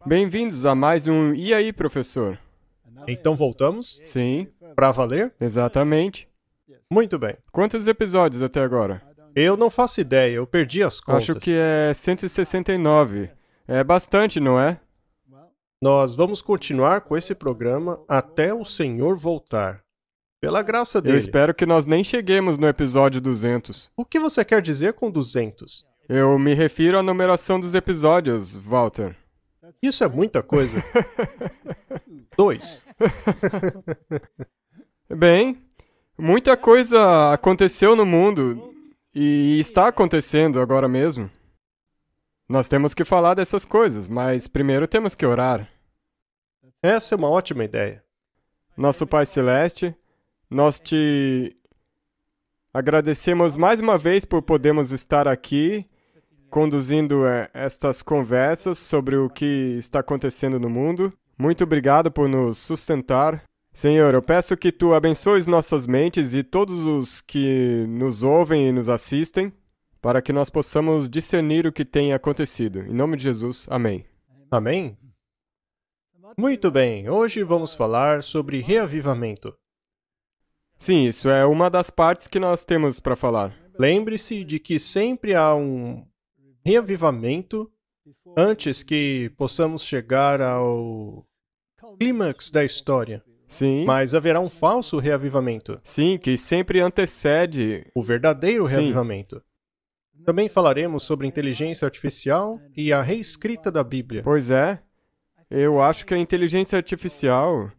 Bem-vindos a mais um E aí, professor? Então voltamos? Sim, Pra valer? exatamente. Muito bem. Quantos episódios até agora? Eu não faço ideia, eu perdi as contas. Acho que é 169. É bastante, não é? Nós vamos continuar com esse programa até o Senhor voltar. Pela graça Eu dele. espero que nós nem cheguemos no episódio 200. O que você quer dizer com 200? Eu me refiro à numeração dos episódios, Walter. Isso é muita coisa. 2. Bem, muita coisa aconteceu no mundo e está acontecendo agora mesmo. Nós temos que falar dessas coisas, mas primeiro temos que orar. Essa é uma ótima ideia. Nosso Pai Celeste, nós te agradecemos mais uma vez por podermos estar aqui conduzindo estas conversas sobre o que está acontecendo no mundo. Muito obrigado por nos sustentar. Senhor, eu peço que Tu abençoes nossas mentes e todos os que nos ouvem e nos assistem, para que nós possamos discernir o que tem acontecido. Em nome de Jesus, amém. Amém? Muito bem, hoje vamos falar sobre reavivamento. Sim, isso é uma das partes que nós temos para falar. Lembre-se de que sempre há um reavivamento antes que possamos chegar ao clímax da história. Sim, Mas haverá um falso reavivamento, sim, que sempre antecede. o verdadeiro Sim. reavivamento. Também falaremos sobre inteligência artificial e a reescrita da Bíblia. Pois é, eu acho que a inteligência artificial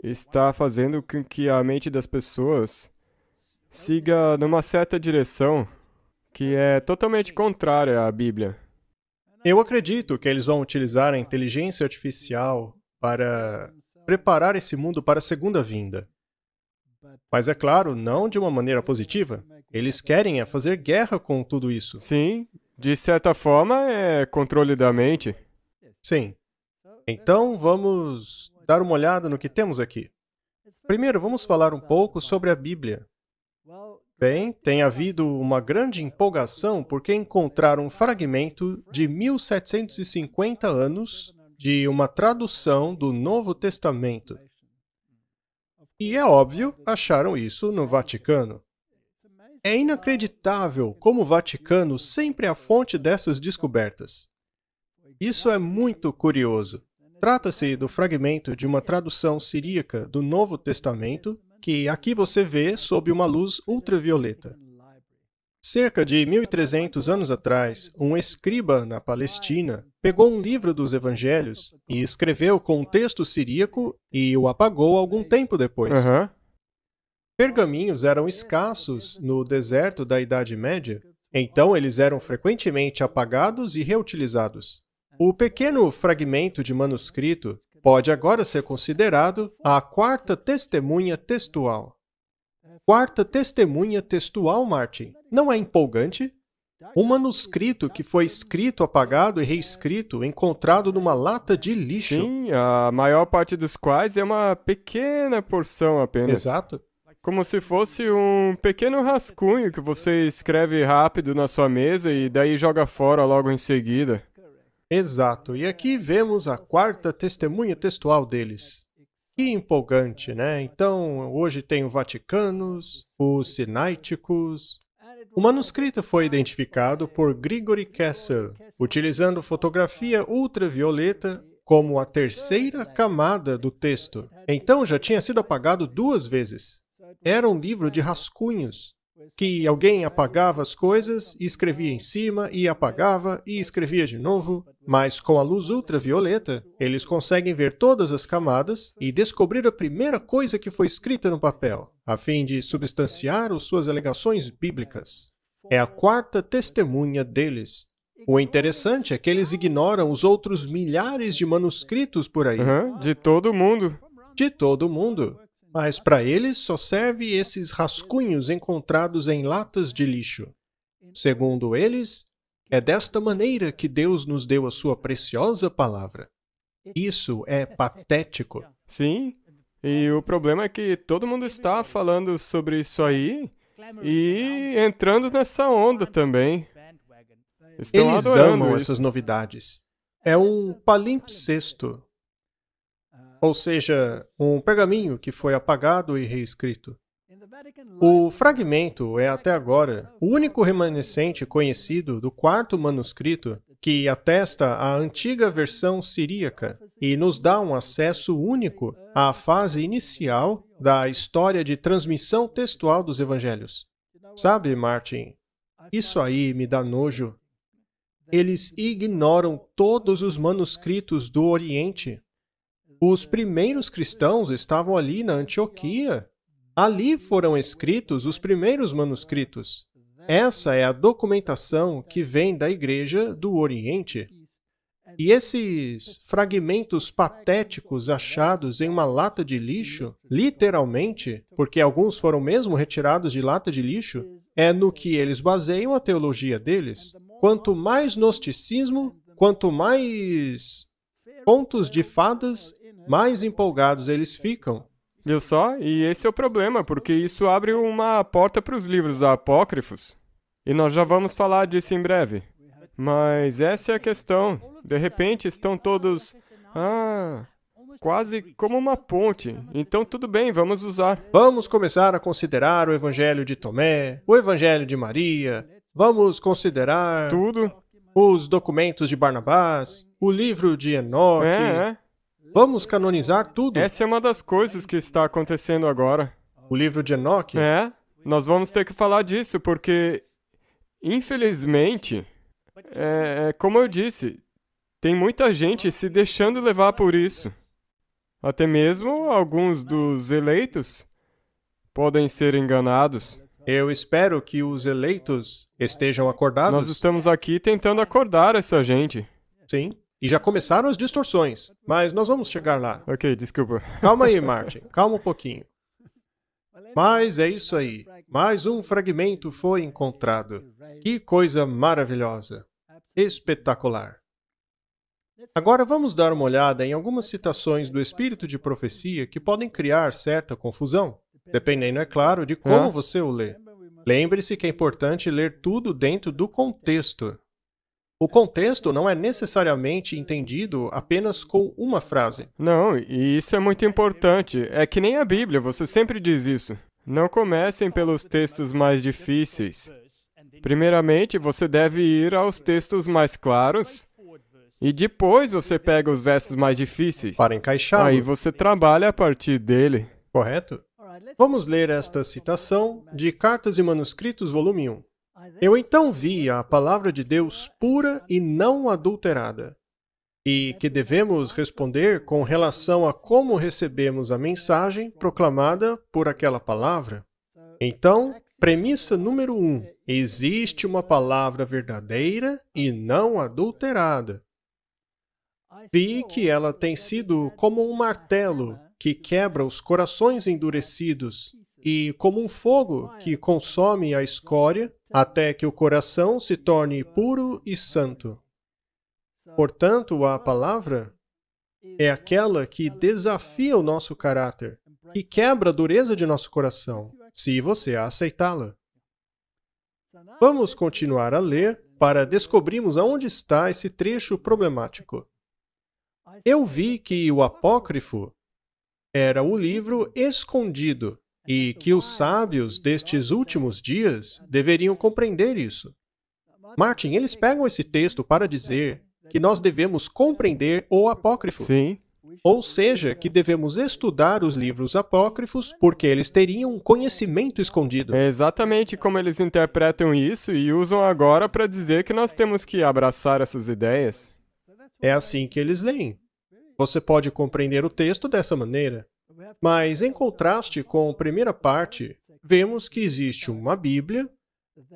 está fazendo com que a mente das pessoas siga numa certa direção que é totalmente contrária à Bíblia. Eu acredito que eles vão utilizar a inteligência artificial para preparar esse mundo para a segunda vinda. Mas é claro, não de uma maneira positiva. Eles querem fazer guerra com tudo isso. Sim, de certa forma é controle da mente. Sim. Então, vamos dar uma olhada no que temos aqui. Primeiro, vamos falar um pouco sobre a Bíblia. Bem, tem havido uma grande empolgação porque encontraram um fragmento de 1750 anos de uma tradução do Novo Testamento. E é óbvio, acharam isso no Vaticano. É inacreditável como o Vaticano sempre é a fonte dessas descobertas. Isso é muito curioso. Trata-se do fragmento de uma tradução siríaca do Novo Testamento, que aqui você vê sob uma luz ultravioleta. Cerca de 1300 anos atrás, um escriba na Palestina pegou um livro dos evangelhos e escreveu com um texto siríaco e o apagou algum tempo depois. Aham. Pergaminhos eram escassos no deserto da Idade Média, então eles eram frequentemente apagados e reutilizados. O pequeno fragmento de manuscrito pode agora ser considerado a quarta testemunha textual. Quarta testemunha textual, Martin. Não é empolgante? Um manuscrito que foi escrito, apagado e reescrito, encontrado numa lata de lixo. Sim, a maior parte dos quais é uma pequena porção apenas. Exato. Como se fosse um pequeno rascunho que você escreve rápido na sua mesa e daí joga fora logo em seguida. Exato. E aqui vemos a quarta testemunha textual deles. Que empolgante, né? Então, hoje tem o Vaticanos, os Sináiticos. O manuscrito foi identificado por Gregory Kessel, utilizando fotografia ultravioleta como a terceira camada do texto. Então, já tinha sido apagado 2 vezes. Era um livro de rascunhos, que alguém apagava as coisas e escrevia em cima, e apagava e escrevia de novo. Mas com a luz ultravioleta, eles conseguem ver todas as camadas e descobrir a primeira coisa que foi escrita no papel, a fim de substanciar as suas alegações bíblicas. É a quarta testemunha deles. O interessante é que eles ignoram os outros milhares de manuscritos por aí, Aham, de todo mundo. de todo mundo. Mas para eles só serve esses rascunhos encontrados em latas de lixo. Segundo eles, é desta maneira que Deus nos deu a sua preciosa palavra. Isso é patético. Sim, e o problema é que todo mundo está falando sobre isso aí e entrando nessa onda também. Estão Eles adorando amam isso. essas novidades. é um palimpsesto, ou seja, um pergaminho que foi apagado e reescrito. O fragmento é até agora o único remanescente conhecido do quarto manuscrito que atesta a antiga versão siríaca e nos dá um acesso único à fase inicial da história de transmissão textual dos evangelhos. Sabe, Martin, isso aí me dá nojo. Eles ignoram todos os manuscritos do Oriente. Os primeiros cristãos estavam ali na Antioquia. Ali foram escritos os primeiros manuscritos. Essa é a documentação que vem da Igreja do Oriente. E esses fragmentos patéticos achados em uma lata de lixo, literalmente, porque alguns foram mesmo retirados de lata de lixo, é no que eles baseiam a teologia deles. Quanto mais gnosticismo, quanto mais contos de fadas, mais empolgados eles ficam. Viu só? E esse é o problema, porque isso abre uma porta para os livros apócrifos. E nós já vamos falar disso em breve. Mas essa é a questão. De repente estão todos... quase como uma ponte. Então tudo bem, vamos usar. Vamos começar a considerar o Evangelho de Tomé, o Evangelho de Maria. Vamos considerar... Tudo. Os documentos de Barnabás, o livro de Enoque. Vamos canonizar tudo. Essa é uma das coisas que está acontecendo agora. O livro de Enoque? Nós vamos ter que falar disso, porque, infelizmente, como eu disse, tem muita gente se deixando levar por isso. Até mesmo alguns dos eleitos podem ser enganados. Eu espero que os eleitos estejam acordados. Nós estamos aqui tentando acordar essa gente. Sim. E já começaram as distorções, mas nós vamos chegar lá. Ok, desculpa. Calma aí, Martin. Calma um pouquinho. Mas é isso aí. Mais um fragmento foi encontrado. Que coisa maravilhosa. Espetacular. Agora vamos dar uma olhada em algumas citações do Espírito de Profecia que podem criar certa confusão, dependendo, é claro, de como você o lê. Lembre-se que é importante ler tudo dentro do contexto. O contexto não é necessariamente entendido apenas com uma frase. Não, e isso é muito importante. É que nem a Bíblia, você sempre diz isso. Não comecem pelos textos mais difíceis. Primeiramente, você deve ir aos textos mais claros e depois você pega os versos mais difíceis. Para encaixá-lo. Aí você trabalha a partir dele. Correto? Vamos ler esta citação de Cartas e Manuscritos, volume 1. Eu então vi a palavra de Deus pura e não adulterada, e que devemos responder com relação a como recebemos a mensagem proclamada por aquela palavra. Então, premissa número 1. Existe uma palavra verdadeira e não adulterada. Vi que ela tem sido como um martelo que quebra os corações endurecidos e como um fogo que consome a escória até que o coração se torne puro e santo. Portanto, a palavra é aquela que desafia o nosso caráter e quebra a dureza de nosso coração, se você a aceitá-la. Vamos continuar a ler para descobrirmos aonde está esse trecho problemático. Eu vi que o apócrifo era o livro escondido e que os sábios destes últimos dias deveriam compreender isso. Martin, eles pegam esse texto para dizer que nós devemos compreender o apócrifo. Sim. Ou seja, que devemos estudar os livros apócrifos porque eles teriam um conhecimento escondido. É exatamente como eles interpretam isso e usam agora para dizer que nós temos que abraçar essas ideias. É assim que eles leem. Você pode compreender o texto dessa maneira. Mas, em contraste com a primeira parte, vemos que existe uma Bíblia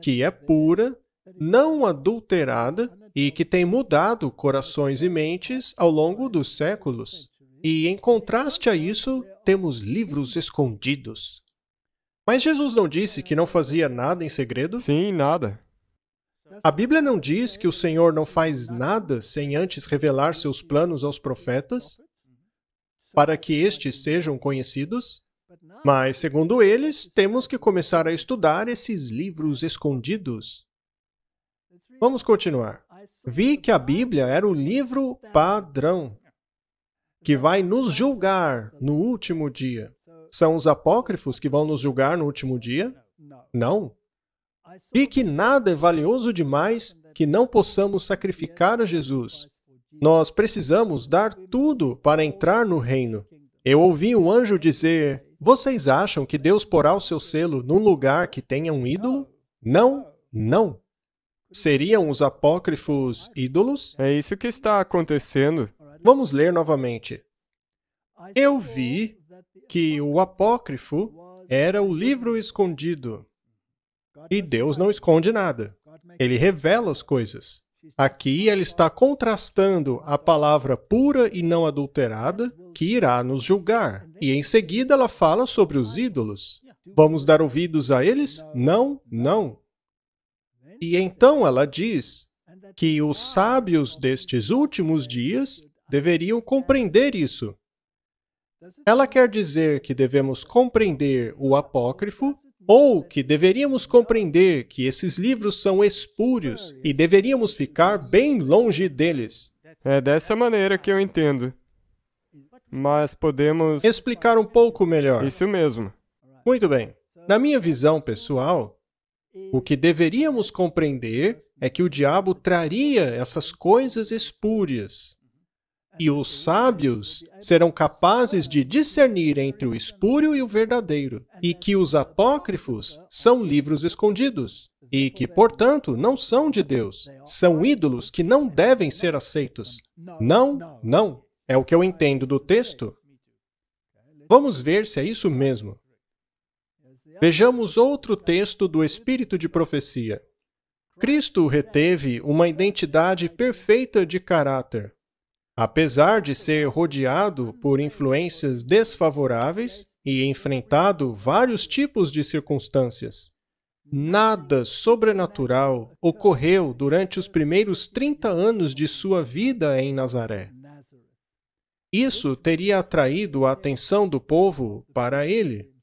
que é pura, não adulterada e que tem mudado corações e mentes ao longo dos séculos. E, em contraste a isso, temos livros escondidos. Mas Jesus não disse que não fazia nada em segredo? Sim, nada. A Bíblia não diz que o Senhor não faz nada sem antes revelar seus planos aos profetas, para que estes sejam conhecidos? Mas, segundo eles, temos que começar a estudar esses livros escondidos. Vamos continuar. Vi que a Bíblia era o livro padrão, que vai nos julgar no último dia. São os apócrifos que vão nos julgar no último dia? Não. Vi que nada é valioso demais que não possamos sacrificar a Jesus. Nós precisamos dar tudo para entrar no reino. Eu ouvi um anjo dizer: vocês acham que Deus porá o seu selo num lugar que tenha um ídolo? Não, não. Seriam os apócrifos ídolos? É isso que está acontecendo. Vamos ler novamente. Eu vi que o apócrifo era o livro escondido. E Deus não esconde nada. Ele revela as coisas. Aqui ele está contrastando a palavra pura e não adulterada, que irá nos julgar. E em seguida ela fala sobre os ídolos. Vamos dar ouvidos a eles? Não, não. E então ela diz que os sábios destes últimos dias deveriam compreender isso. Ela quer dizer que devemos compreender o apócrifo ou que deveríamos compreender que esses livros são espúrios e deveríamos ficar bem longe deles. É dessa maneira que eu entendo. Mas podemos... Explicar um pouco melhor. Isso mesmo. Muito bem. Na minha visão pessoal, o que deveríamos compreender é que o diabo traria essas coisas espúrias. E os sábios serão capazes de discernir entre o espúrio e o verdadeiro, e que os apócrifos são livros escondidos, e que, portanto, não são de Deus. São ídolos que não devem ser aceitos. Não, não. É o que eu entendo do texto. Vamos ver se é isso mesmo. Vejamos outro texto do Espírito de Profecia. Cristo reteve uma identidade perfeita de caráter. Apesar de ser rodeado por influências desfavoráveis e enfrentado vários tipos de circunstâncias, nada sobrenatural ocorreu durante os primeiros 30 anos de sua vida em Nazaré. Isso teria atraído a atenção do povo para ele.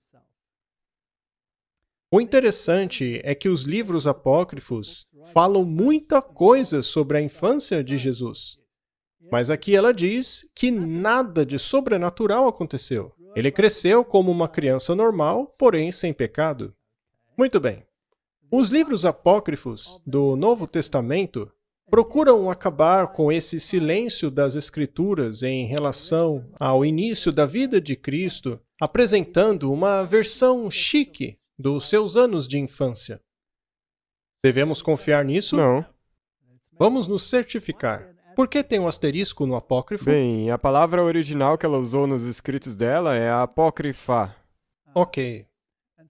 O interessante é que os livros apócrifos falam muita coisa sobre a infância de Jesus. Mas aqui ela diz que nada de sobrenatural aconteceu. Ele cresceu como uma criança normal, porém sem pecado. Muito bem. Os livros apócrifos do Novo Testamento procuram acabar com esse silêncio das Escrituras em relação ao início da vida de Cristo, apresentando uma versão chique dos seus anos de infância. Devemos confiar nisso? Não. Vamos nos certificar. Por que tem um asterisco no apócrifo? Bem, a palavra original que ela usou nos escritos dela é apócrifa. Ok.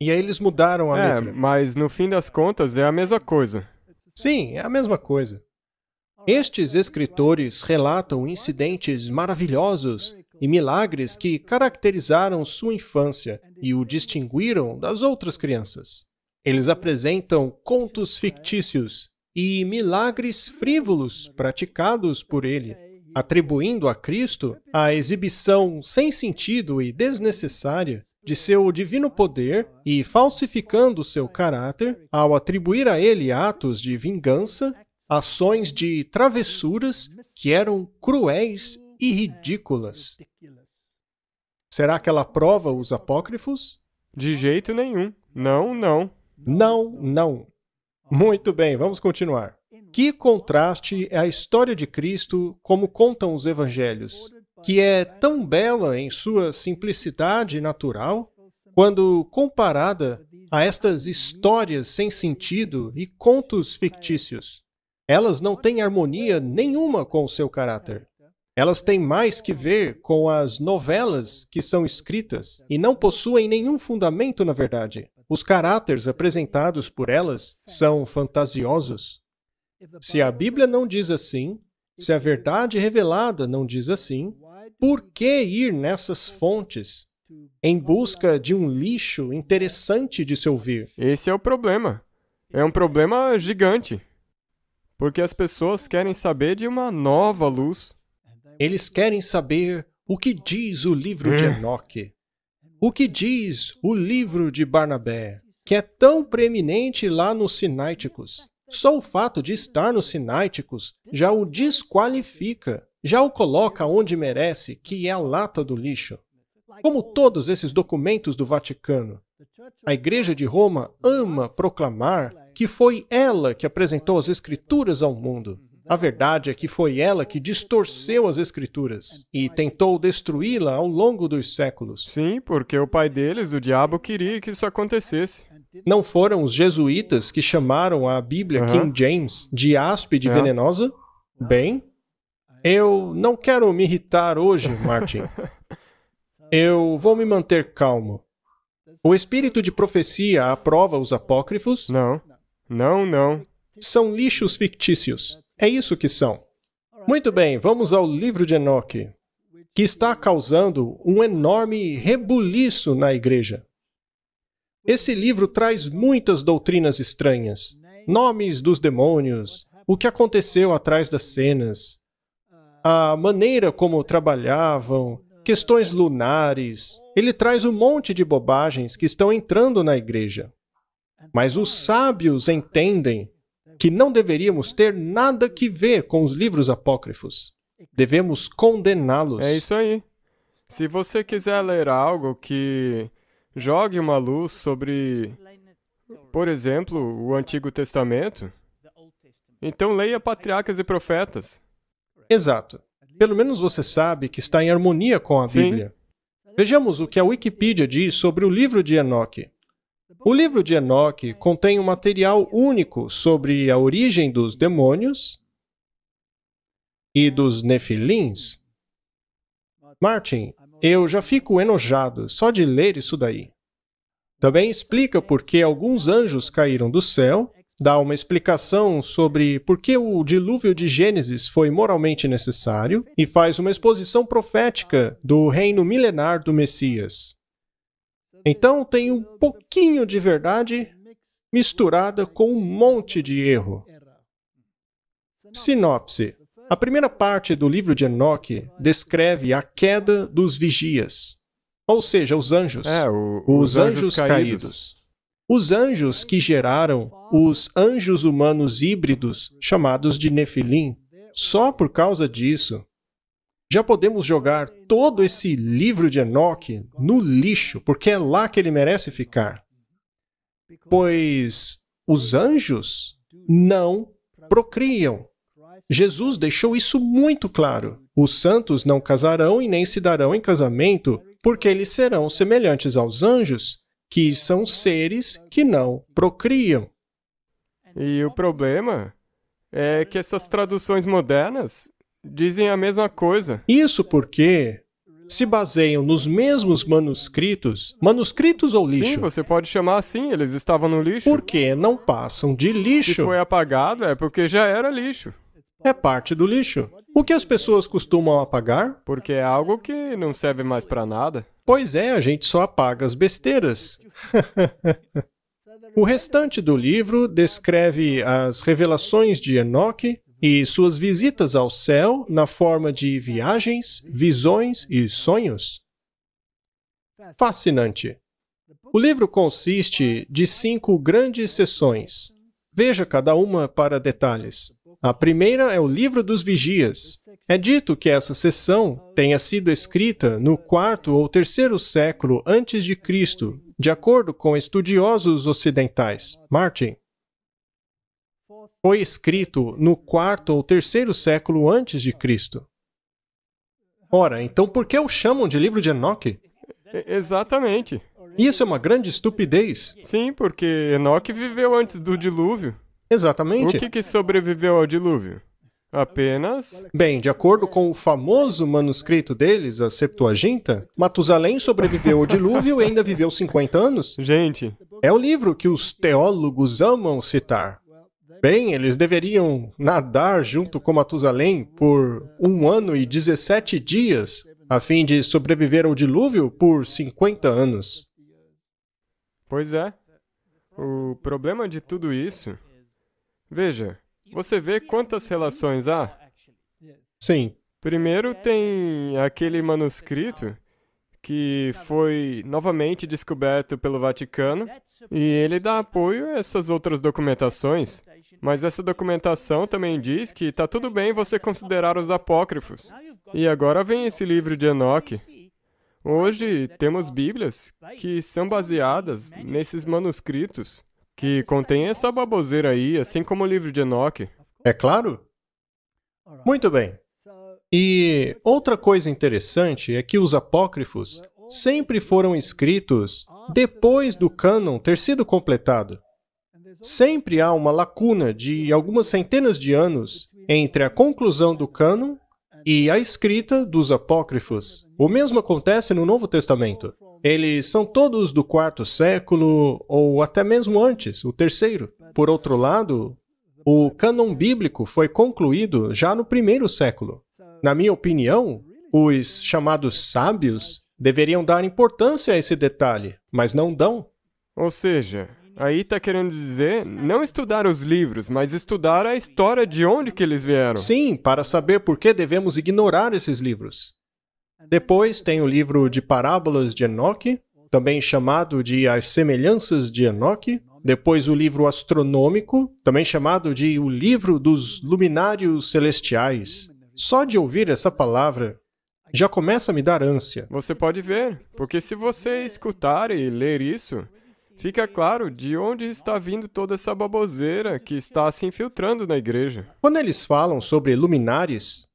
E aí eles mudaram a letra. Mas no fim das contas é a mesma coisa. Sim, é a mesma coisa. Estes escritores relatam incidentes maravilhosos e milagres que caracterizaram sua infância e o distinguiram das outras crianças. Eles apresentam contos fictícios e milagres frívolos praticados por ele, atribuindo a Cristo a exibição sem sentido e desnecessária de seu divino poder e falsificando seu caráter ao atribuir a ele atos de vingança, ações de travessuras que eram cruéis e ridículas. Será que ela prova os apócrifos? De jeito nenhum. Não, não. Não, não. Muito bem, vamos continuar. Que contraste é a história de Cristo como contam os evangelhos, que é tão bela em sua simplicidade natural, quando comparada a estas histórias sem sentido e contos fictícios. Elas não têm harmonia nenhuma com o seu caráter. Elas têm mais que ver com as novelas que são escritas e não possuem nenhum fundamento na verdade. Os caráteres apresentados por elas são fantasiosos. Se a Bíblia não diz assim, se a verdade revelada não diz assim, por que ir nessas fontes em busca de um lixo interessante de se ouvir? Esse é o problema. É um problema gigante. Porque as pessoas querem saber de uma nova luz. Eles querem saber o que diz o livro de Enoque. O que diz o livro de Barnabé, que é tão preeminente lá nos Sináiticos, Só o fato de estar nos Sináiticos já o desqualifica, já o coloca onde merece, que é a lata do lixo. Como todos esses documentos do Vaticano. A Igreja de Roma ama proclamar que foi ela que apresentou as Escrituras ao mundo. A verdade é que foi ela que distorceu as Escrituras e tentou destruí-la ao longo dos séculos. Sim, porque o pai deles, o diabo, queria que isso acontecesse. Não foram os jesuítas que chamaram a Bíblia King James de áspide e venenosa? Bem, eu não quero me irritar hoje, Martin. Eu vou me manter calmo. O espírito de profecia aprova os apócrifos? Não, não, não. São lixos fictícios. É isso que são. Muito bem, vamos ao livro de Enoque, que está causando um enorme rebuliço na igreja. Esse livro traz muitas doutrinas estranhas, nomes dos demônios, o que aconteceu atrás das cenas, a maneira como trabalhavam, questões lunares. Ele traz um monte de bobagens que estão entrando na igreja. Mas os sábios entendem que não deveríamos ter nada que ver com os livros apócrifos. Devemos condená-los. É isso aí. Se você quiser ler algo que jogue uma luz sobre, por exemplo, o Antigo Testamento, então leia Patriarcas e Profetas. Exato. Pelo menos você sabe que está em harmonia com a Bíblia. Vejamos o que a Wikipedia diz sobre o livro de Enoque. O livro de Enoque contém um material único sobre a origem dos demônios e dos nefilins. Martin, eu já fico enojado só de ler isso daí. Também explica por que alguns anjos caíram do céu, dá uma explicação sobre por que o dilúvio de Gênesis foi moralmente necessário e faz uma exposição profética do reino milenar do Messias. Então tem um pouquinho de verdade misturada com um monte de erro. Sinopse. A primeira parte do livro de Enoque descreve a queda dos vigias, ou seja, os anjos. Os anjos caídos. Os anjos que geraram os anjos humanos híbridos, chamados de Nefilim. Só por causa disso, já podemos jogar todo esse livro de Enoque no lixo, porque é lá que ele merece ficar. Pois os anjos não procriam. Jesus deixou isso muito claro. Os santos não casarão e nem se darão em casamento, porque eles serão semelhantes aos anjos, que são seres que não procriam. E o problema é que essas traduções modernas dizem a mesma coisa. Isso porque se baseiam nos mesmos manuscritos, manuscritos ou lixo? Sim, você pode chamar assim, eles estavam no lixo. Porque não passam de lixo. Se foi apagado, é porque já era lixo. É parte do lixo. O que as pessoas costumam apagar? Porque é algo que não serve mais para nada. Pois é, a gente só apaga as besteiras. O restante do livro descreve as revelações de Enoque e suas visitas ao céu na forma de viagens, visões e sonhos. Fascinante. O livro consiste de 5 grandes seções. Veja cada uma para detalhes. A primeira é o livro dos vigias. É dito que essa seção tenha sido escrita no 4º ou 3º século antes de Cristo, de acordo com estudiosos ocidentais. Martin. Foi escrito no 4º ou 3º século antes de Cristo. Ora, então por que o chamam de livro de Enoque? Exatamente. Isso é uma grande estupidez. Sim, porque Enoque viveu antes do dilúvio. Exatamente. O que sobreviveu ao dilúvio? Apenas... Bem, de acordo com o famoso manuscrito deles, a Septuaginta, Matusalém sobreviveu ao dilúvio e ainda viveu 50 anos. Gente... É o livro que os teólogos amam citar. Bem, eles deveriam nadar junto com Matusalém por 1 ano e 17 dias, a fim de sobreviver ao dilúvio por 50 anos. Pois é. O problema de tudo isso... Veja, você vê quantas relações há? Sim. Primeiro tem aquele manuscrito que foi novamente descoberto pelo Vaticano, e ele dá apoio a essas outras documentações. Mas essa documentação também diz que está tudo bem você considerar os apócrifos. E agora vem esse livro de Enoque. Hoje temos Bíblias que são baseadas nesses manuscritos, que contêm essa baboseira aí, assim como o livro de Enoque. É claro? Muito bem. E outra coisa interessante é que os apócrifos sempre foram escritos depois do cânon ter sido completado. Sempre há uma lacuna de algumas centenas de anos entre a conclusão do cânon e a escrita dos apócrifos. O mesmo acontece no Novo Testamento. Eles são todos do 4º século, ou até mesmo antes, o 3º. Por outro lado, o cânon bíblico foi concluído já no 1º século. Na minha opinião, os chamados sábios deveriam dar importância a esse detalhe, mas não dão. Ou seja, aí está querendo dizer não estudar os livros, mas estudar a história de onde que eles vieram. Sim, para saber por que devemos ignorar esses livros. Depois tem o livro de Parábolas de Enoque, também chamado de As Semelhanças de Enoque. Depois o livro astronômico, também chamado de O Livro dos Luminários Celestiais. Só de ouvir essa palavra, já começa a me dar ânsia. Você pode ver, porque se você escutar e ler isso, fica claro de onde está vindo toda essa baboseira que está se infiltrando na igreja. Quando eles falam sobre luminares,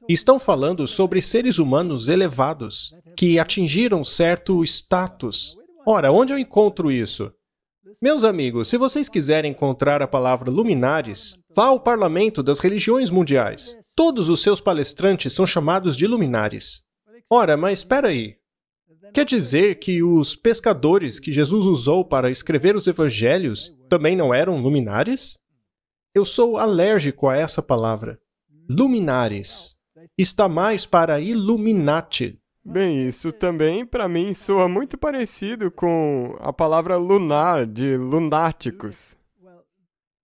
estão falando sobre seres humanos elevados, que atingiram certo status. Ora, onde eu encontro isso? Meus amigos, se vocês quiserem encontrar a palavra luminares, vá ao parlamento das religiões mundiais. Todos os seus palestrantes são chamados de luminares. Ora, mas espera aí. Quer dizer que os pescadores que Jesus usou para escrever os evangelhos também não eram luminares? Eu sou alérgico a essa palavra. Luminares. Está mais para Illuminati. Bem, isso também, para mim, soa muito parecido com a palavra lunar, de lunáticos.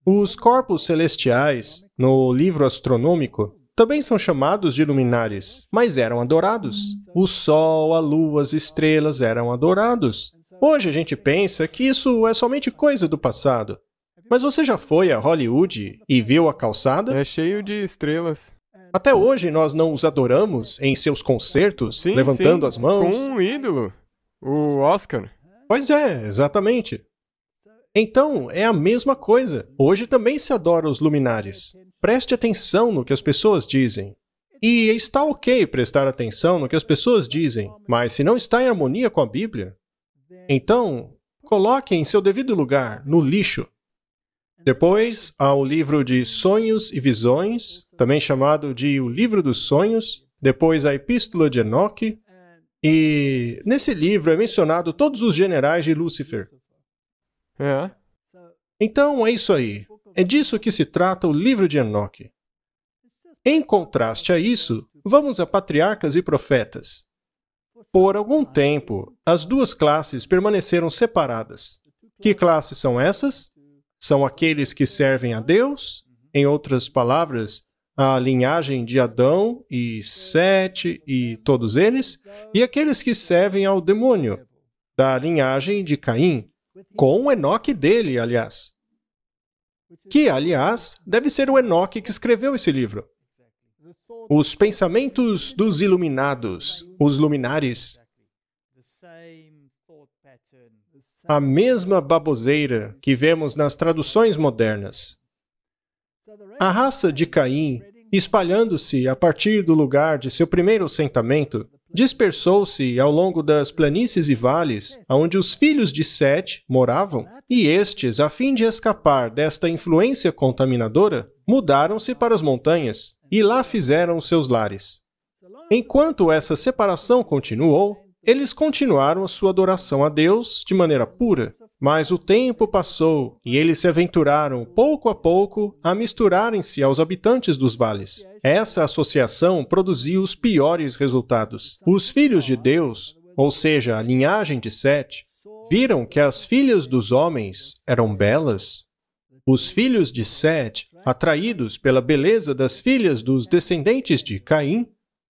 Os corpos celestiais, no livro astronômico, também são chamados de luminares, mas eram adorados. O sol, a lua, as estrelas eram adorados. Hoje a gente pensa que isso é somente coisa do passado. Mas você já foi a Hollywood e viu a calçada? É cheio de estrelas. Até hoje nós não os adoramos em seus concertos, Sim, levantando sim, as mãos. com um ídolo, o Oscar. Pois é, exatamente. Então, é a mesma coisa. Hoje também se adora os luminares. Preste atenção no que as pessoas dizem. E está ok prestar atenção no que as pessoas dizem, mas se não está em harmonia com a Bíblia, então coloque em seu devido lugar, no lixo. Depois, há o livro de Sonhos e Visões, também chamado de O Livro dos Sonhos. Depois, a Epístola de Enoque. E nesse livro é mencionado todos os generais de Lúcifer. É. Então, é isso aí. É disso que se trata o livro de Enoque. Em contraste a isso, vamos a patriarcas e profetas. Por algum tempo, as duas classes permaneceram separadas. Que classes são essas? São aqueles que servem a Deus, em outras palavras, a linhagem de Adão e Sete e todos eles, e aqueles que servem ao demônio, da linhagem de Caim, com o Enoque dele, aliás. Que, aliás, deve ser o Enoque que escreveu esse livro. Os pensamentos dos iluminados, os luminares. A mesma baboseira que vemos nas traduções modernas. A raça de Caim, espalhando-se a partir do lugar de seu primeiro assentamento, dispersou-se ao longo das planícies e vales, onde os filhos de Sete moravam, e estes, a fim de escapar desta influência contaminadora, mudaram-se para as montanhas, e lá fizeram seus lares. Enquanto essa separação continuou, eles continuaram a sua adoração a Deus de maneira pura, mas o tempo passou e eles se aventuraram, pouco a pouco, a misturarem-se aos habitantes dos vales. Essa associação produziu os piores resultados. Os filhos de Deus, ou seja, a linhagem de Sete, viram que as filhas dos homens eram belas. Os filhos de Sete, atraídos pela beleza das filhas dos descendentes de Caim,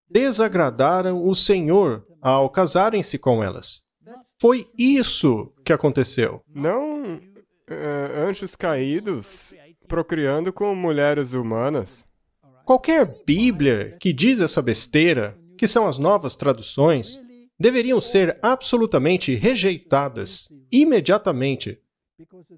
desagradaram o Senhor ao casarem-se com elas. Foi isso que aconteceu. Não anjos caídos procriando com mulheres humanas. Qualquer Bíblia que diz essa besteira, que são as novas traduções, deveriam ser absolutamente rejeitadas imediatamente,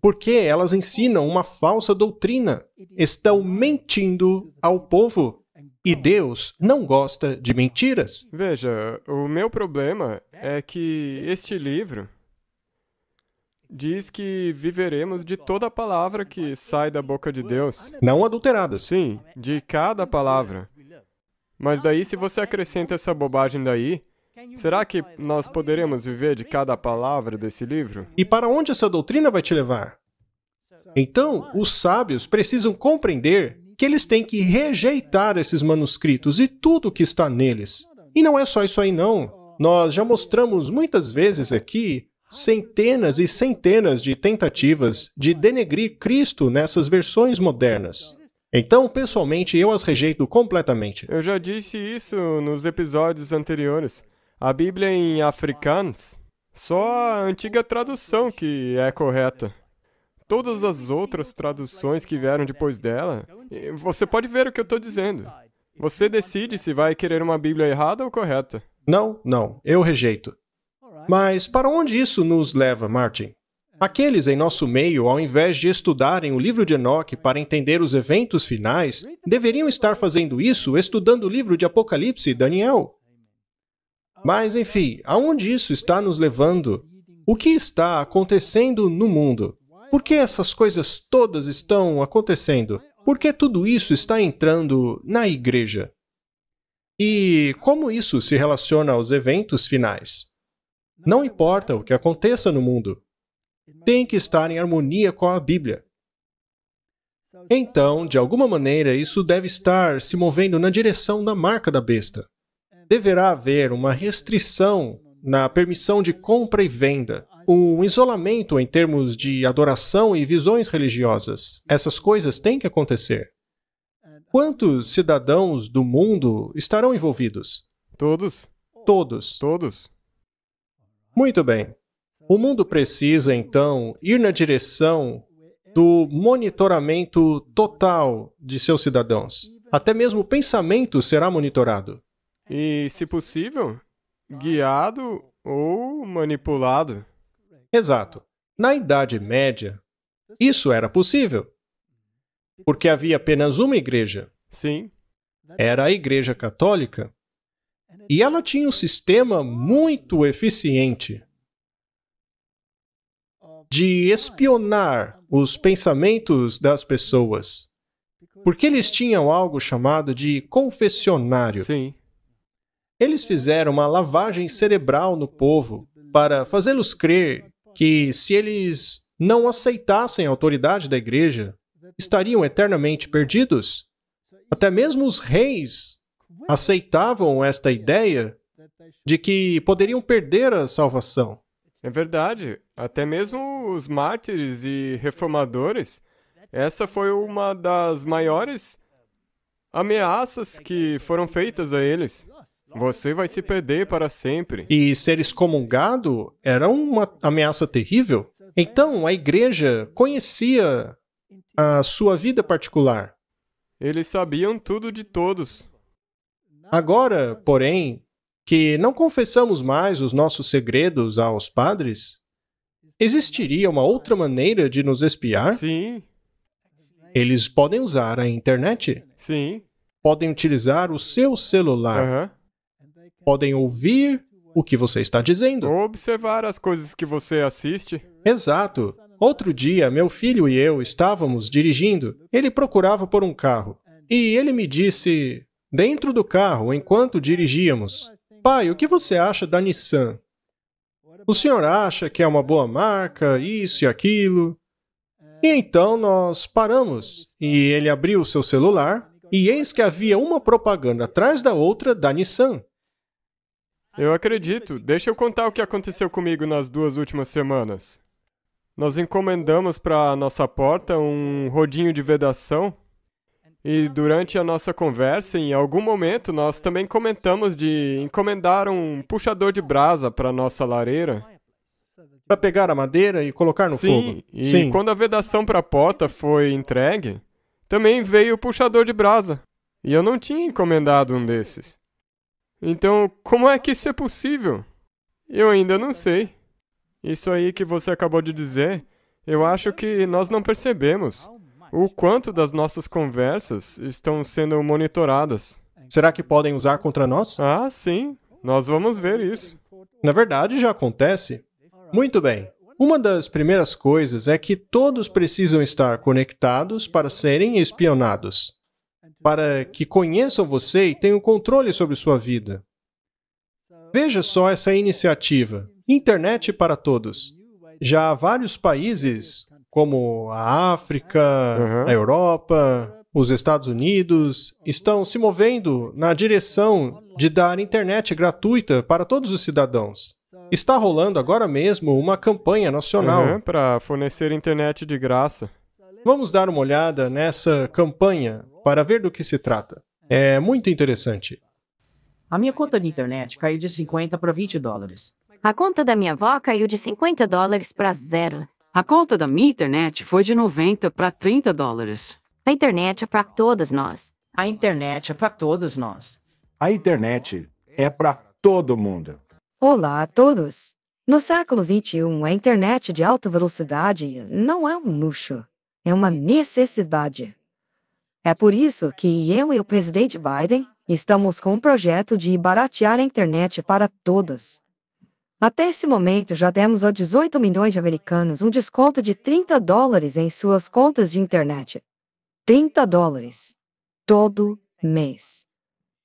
porque elas ensinam uma falsa doutrina. Estão mentindo ao povo. E Deus não gosta de mentiras. Veja, o meu problema é que este livro diz que viveremos de toda a palavra que sai da boca de Deus. Não adulteradas. Sim, de cada palavra. Mas daí, se você acrescenta essa bobagem daí, será que nós poderemos viver de cada palavra desse livro? E para onde essa doutrina vai te levar? Então, os sábios precisam compreender que eles têm que rejeitar esses manuscritos e tudo que está neles. E não é só isso aí, não. Nós já mostramos muitas vezes aqui centenas e centenas de tentativas de denegrir Cristo nessas versões modernas. Então, pessoalmente, eu as rejeito completamente. Eu já disse isso nos episódios anteriores. A Bíblia em afrikaans, só a antiga tradução que é correta. Todas as outras traduções que vieram depois dela, você pode ver o que eu estou dizendo. Você decide se vai querer uma Bíblia errada ou correta. Não, eu rejeito. Mas para onde isso nos leva, Martin? Aqueles em nosso meio, ao invés de estudarem o livro de Enoque para entender os eventos finais, deveriam estar fazendo isso estudando o livro de Apocalipse e Daniel. Mas, enfim, aonde isso está nos levando? O que está acontecendo no mundo? Por que essas coisas todas estão acontecendo? Por que tudo isso está entrando na igreja? E como isso se relaciona aos eventos finais? Não importa o que aconteça no mundo, tem que estar em harmonia com a Bíblia. Então, de alguma maneira, isso deve estar se movendo na direção da marca da besta. Deverá haver uma restrição na permissão de compra e venda, um isolamento em termos de adoração e visões religiosas. Essas coisas têm que acontecer. Quantos cidadãos do mundo estarão envolvidos? Todos? Todos. Todos. Muito bem. O mundo precisa, então, ir na direção do monitoramento total de seus cidadãos. Até mesmo o pensamento será monitorado. E, se possível, guiado ou manipulado. Exato. Na Idade Média, isso era possível. Porque havia apenas uma igreja. Sim. Era a Igreja Católica. E ela tinha um sistema muito eficiente de espionar os pensamentos das pessoas. Porque eles tinham algo chamado de confessionário. Sim. Eles fizeram uma lavagem cerebral no povo para fazê-los crer que, se eles não aceitassem a autoridade da igreja, estariam eternamente perdidos. Até mesmo os reis aceitavam esta ideia de que poderiam perder a salvação. É verdade. Até mesmo os mártires e reformadores, essa foi uma das maiores ameaças que foram feitas a eles. Você vai se perder para sempre. E ser excomungado era uma ameaça terrível. Então, a igreja conhecia a sua vida particular. Eles sabiam tudo de todos. Agora, porém, que não confessamos mais os nossos segredos aos padres, existiria uma outra maneira de nos espiar? Sim, Eles podem usar a internet, sim. podem utilizar o seu celular, Aham. podem ouvir o que você está dizendo. Ou observar as coisas que você assiste. Exato. Outro dia, meu filho e eu estávamos dirigindo. Ele procurava por um carro. E ele me disse, dentro do carro, enquanto dirigíamos, pai, o que você acha da Nissan? O senhor acha que é uma boa marca, isso e aquilo? E então nós paramos. E ele abriu o seu celular e eis que havia uma propaganda atrás da outra da Nissan. Eu acredito. Deixa eu contar o que aconteceu comigo nas 2 últimas semanas. Nós encomendamos para a nossa porta um rodinho de vedação E durante a nossa conversa, em algum momento, nós também comentamos de encomendar um puxador de brasa para nossa lareira. Para pegar a madeira e colocar no fogo. Sim, e quando a vedação para a porta foi entregue, também veio o puxador de brasa. E eu não tinha encomendado um desses. Então, como é que isso é possível? Eu ainda não sei. Isso aí que você acabou de dizer, eu acho que nós não percebemos o quanto das nossas conversas estão sendo monitoradas. Será que podem usar contra nós? Ah, sim. Nós vamos ver isso. Na verdade, já acontece. Muito bem. Uma das primeiras coisas é que todos precisam estar conectados para serem espionados, para que conheçam você e tenham controle sobre sua vida. Veja só essa iniciativa, Internet para Todos. Já há vários países, como a África, a Europa, os Estados Unidos, estão se movendo na direção de dar internet gratuita para todos os cidadãos. Está rolando agora mesmo uma campanha nacional. Para fornecer internet de graça. Vamos dar uma olhada nessa campanha para ver do que se trata. É muito interessante. A minha conta de internet caiu de 50 para 20 dólares. A conta da minha avó caiu de 50 dólares para zero. A conta da minha internet foi de 90 para 30 dólares. A internet é para todos nós. A internet é para todos nós. A internet é para todo mundo. Olá a todos! No século XXI, a internet de alta velocidade não é um luxo, é uma necessidade. É por isso que eu e o presidente Biden estamos com um projeto de baratear a internet para todos. Até esse momento, já demos a 18 milhões de americanos um desconto de 30 dólares em suas contas de internet. 30 dólares. Todo mês.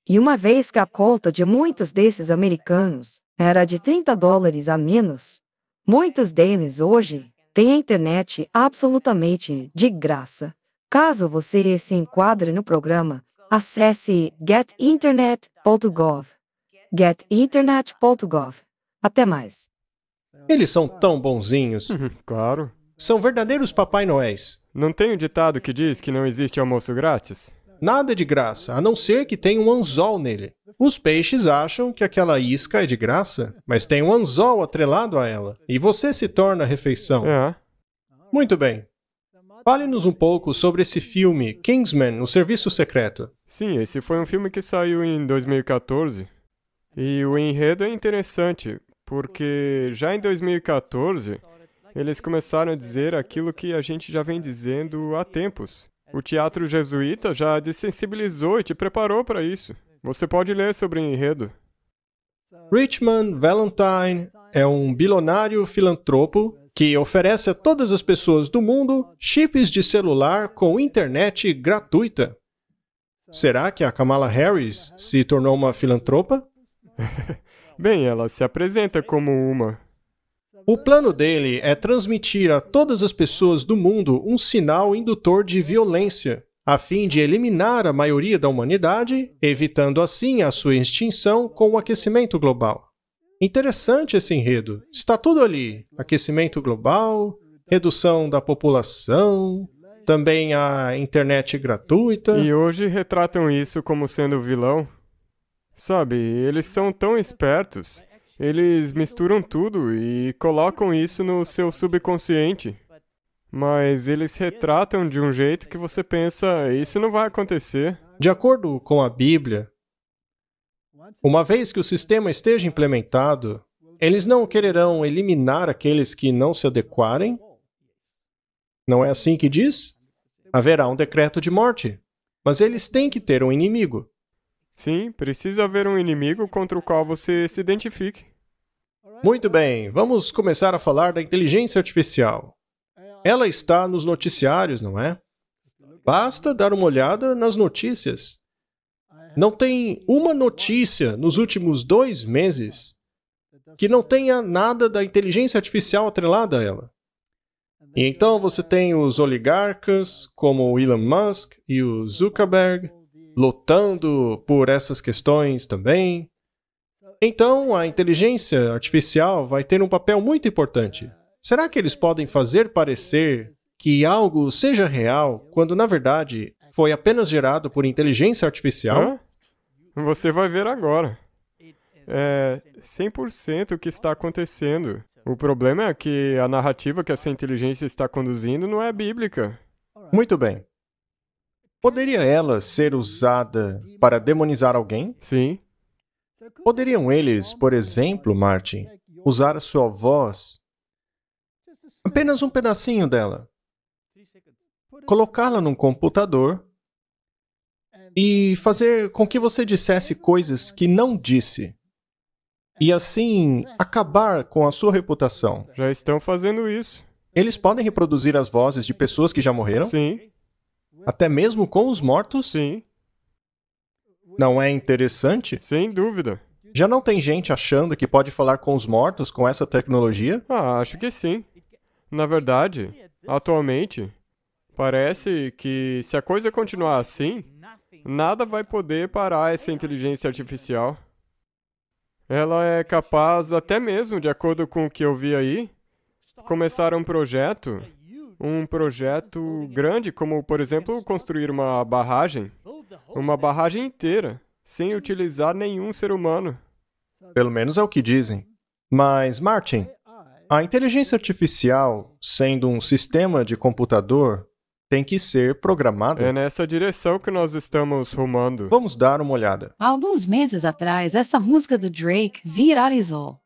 E uma vez que a conta de muitos desses americanos era de 30 dólares a menos, muitos deles hoje têm a internet absolutamente de graça. Caso você se enquadre no programa, acesse getinternet.gov. getinternet.gov. Até mais. Eles são tão bonzinhos. Claro. São verdadeiros Papai Noéis. Não tem um ditado que diz que não existe almoço grátis? Nada de graça, a não ser que tenha um anzol nele. Os peixes acham que aquela isca é de graça, mas tem um anzol atrelado a ela, e você se torna a refeição. É. Muito bem. Fale-nos um pouco sobre esse filme, Kingsman, O Serviço Secreto. Sim, esse foi um filme que saiu em 2014. E o enredo é interessante, porque já em 2014, eles começaram a dizer aquilo que a gente já vem dizendo há tempos. O teatro jesuíta já desensibilizou e te preparou para isso. Você pode ler sobre o enredo. Richmond Valentine é um bilionário filantropo que oferece a todas as pessoas do mundo chips de celular com internet gratuita. Será que a Kamala Harris se tornou uma filantropa? Bem, ela se apresenta como uma. O plano dele é transmitir a todas as pessoas do mundo um sinal indutor de violência, a fim de eliminar a maioria da humanidade, evitando assim a sua extinção com o aquecimento global. Interessante esse enredo. Está tudo ali. Aquecimento global, redução da população, também a internet gratuita. E hoje retratam isso como sendo o vilão. Sabe, eles são tão espertos. Eles misturam tudo e colocam isso no seu subconsciente. Mas eles retratam de um jeito que você pensa, isso não vai acontecer. De acordo com a Bíblia, uma vez que o sistema esteja implementado, eles não quererão eliminar aqueles que não se adequarem? Não é assim que diz? Haverá um decreto de morte, mas eles têm que ter um inimigo. Sim, precisa haver um inimigo contra o qual você se identifique. Muito bem, vamos começar a falar da inteligência artificial. Ela está nos noticiários, não é? Basta dar uma olhada nas notícias. Não tem uma notícia nos últimos 2 meses que não tenha nada da inteligência artificial atrelada a ela. E então você tem os oligarcas, como o Elon Musk e o Zuckerberg, lutando por essas questões também. Então, a inteligência artificial vai ter um papel muito importante. Será que eles podem fazer parecer que algo seja real, quando na verdade foi apenas gerado por inteligência artificial? Hã? Você vai ver agora. É 100% o que está acontecendo. O problema é que a narrativa que essa inteligência está conduzindo não é bíblica. Muito bem. Poderia ela ser usada para demonizar alguém? Sim, Poderiam eles, por exemplo, Martin, usar a sua voz, apenas um pedacinho dela, colocá-la num computador e fazer com que você dissesse coisas que não disse, e assim acabar com a sua reputação? já estão fazendo isso. Eles podem reproduzir as vozes de pessoas que já morreram? Sim, Até mesmo com os mortos? sim, Não é interessante? sem dúvida. Já não tem gente achando que pode falar com os mortos com essa tecnologia? Acho que sim. Na verdade, atualmente, parece que se a coisa continuar assim, nada vai poder parar essa inteligência artificial. Ela é capaz, até mesmo, de acordo com o que eu vi aí, começar um projeto grande, como, por exemplo, construir uma barragem inteira, sem utilizar nenhum ser humano. Pelo menos é o que dizem. Mas, Martin, a inteligência artificial, sendo um sistema de computador, tem que ser programada. É nessa direção que nós estamos rumando. Vamos dar uma olhada. Há alguns meses atrás, essa música do Drake viralizou.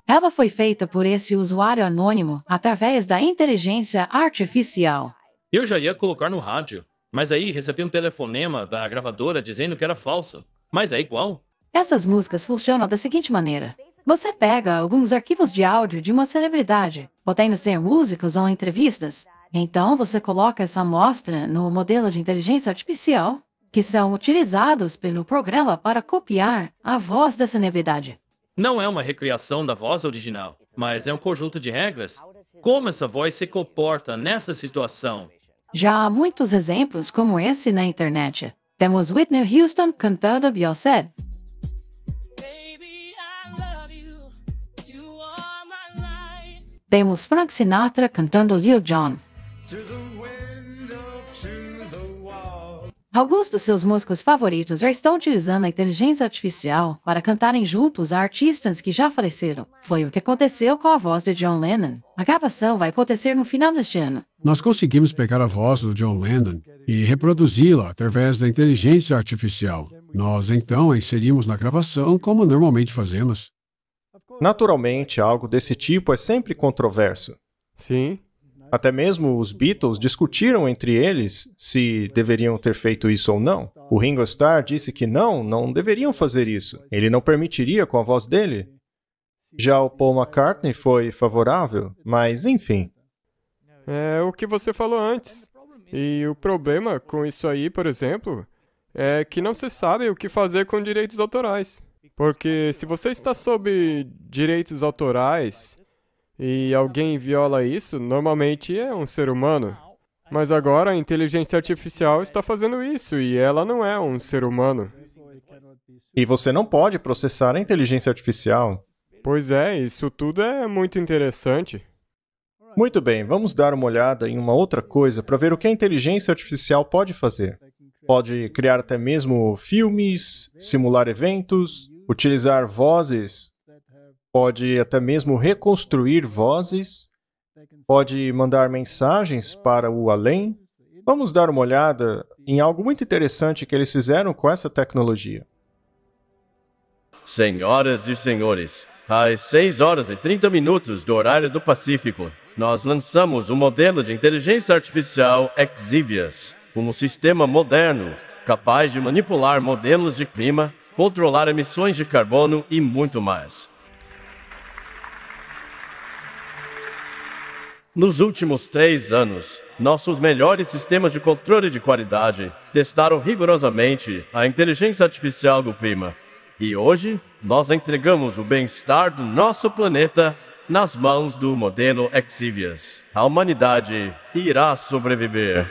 Ela foi feita por esse usuário anônimo através da inteligência artificial. Eu já ia colocar no rádio, mas aí recebi um telefonema da gravadora dizendo que era falso. Mas é igual. Essas músicas funcionam da seguinte maneira. Você pega alguns arquivos de áudio de uma celebridade, podendo ser músicos ou entrevistas. Então você coloca essa amostra no modelo de inteligência artificial, que são utilizados pelo programa para copiar a voz da celebridade. Não é uma recriação da voz original, mas é um conjunto de regras. Como essa voz se comporta nessa situação? Já há muitos exemplos como esse na internet. Temos Whitney Houston cantando Beyoncé. Temos Frank Sinatra cantando Lil Jon. Alguns dos seus músicos favoritos já estão utilizando a inteligência artificial para cantarem juntos a artistas que já faleceram. Foi o que aconteceu com a voz de John Lennon. A gravação vai acontecer no final deste ano. Nós conseguimos pegar a voz do John Lennon e reproduzi-la através da inteligência artificial. Nós, então, a inserimos na gravação como normalmente fazemos. Naturalmente, algo desse tipo é sempre controverso. Sim, Até mesmo os Beatles discutiram entre eles se deveriam ter feito isso ou não. O Ringo Starr disse que não deveriam fazer isso. Ele não permitiria com a voz dele. Já o Paul McCartney foi favorável, mas enfim. é o que você falou antes. E o problema com isso aí, por exemplo, é que não se sabe o que fazer com direitos autorais. Porque se você está sob direitos autorais e alguém viola isso, normalmente é um ser humano. Mas agora a inteligência artificial está fazendo isso e ela não é um ser humano. E você não pode processar a inteligência artificial. Pois é, isso tudo é muito interessante. Muito bem, vamos dar uma olhada em uma outra coisa para ver o que a inteligência artificial pode fazer. Pode criar até mesmo filmes, simular eventos, utilizar vozes, pode até mesmo reconstruir vozes, pode mandar mensagens para o além. Vamos dar uma olhada em algo muito interessante que eles fizeram com essa tecnologia. Senhoras e senhores, às 6h30 do horário do Pacífico, nós lançamos o modelo de inteligência artificial Exvius, um sistema moderno, capaz de manipular modelos de clima, controlar emissões de carbono e muito mais. Nos últimos 3 anos, nossos melhores sistemas de controle de qualidade testaram rigorosamente a inteligência artificial do clima. E hoje, nós entregamos o bem-estar do nosso planeta nas mãos do modelo Exvius. A humanidade irá sobreviver.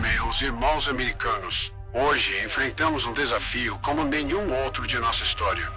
Meus irmãos americanos, hoje enfrentamos um desafio como nenhum outro de nossa história.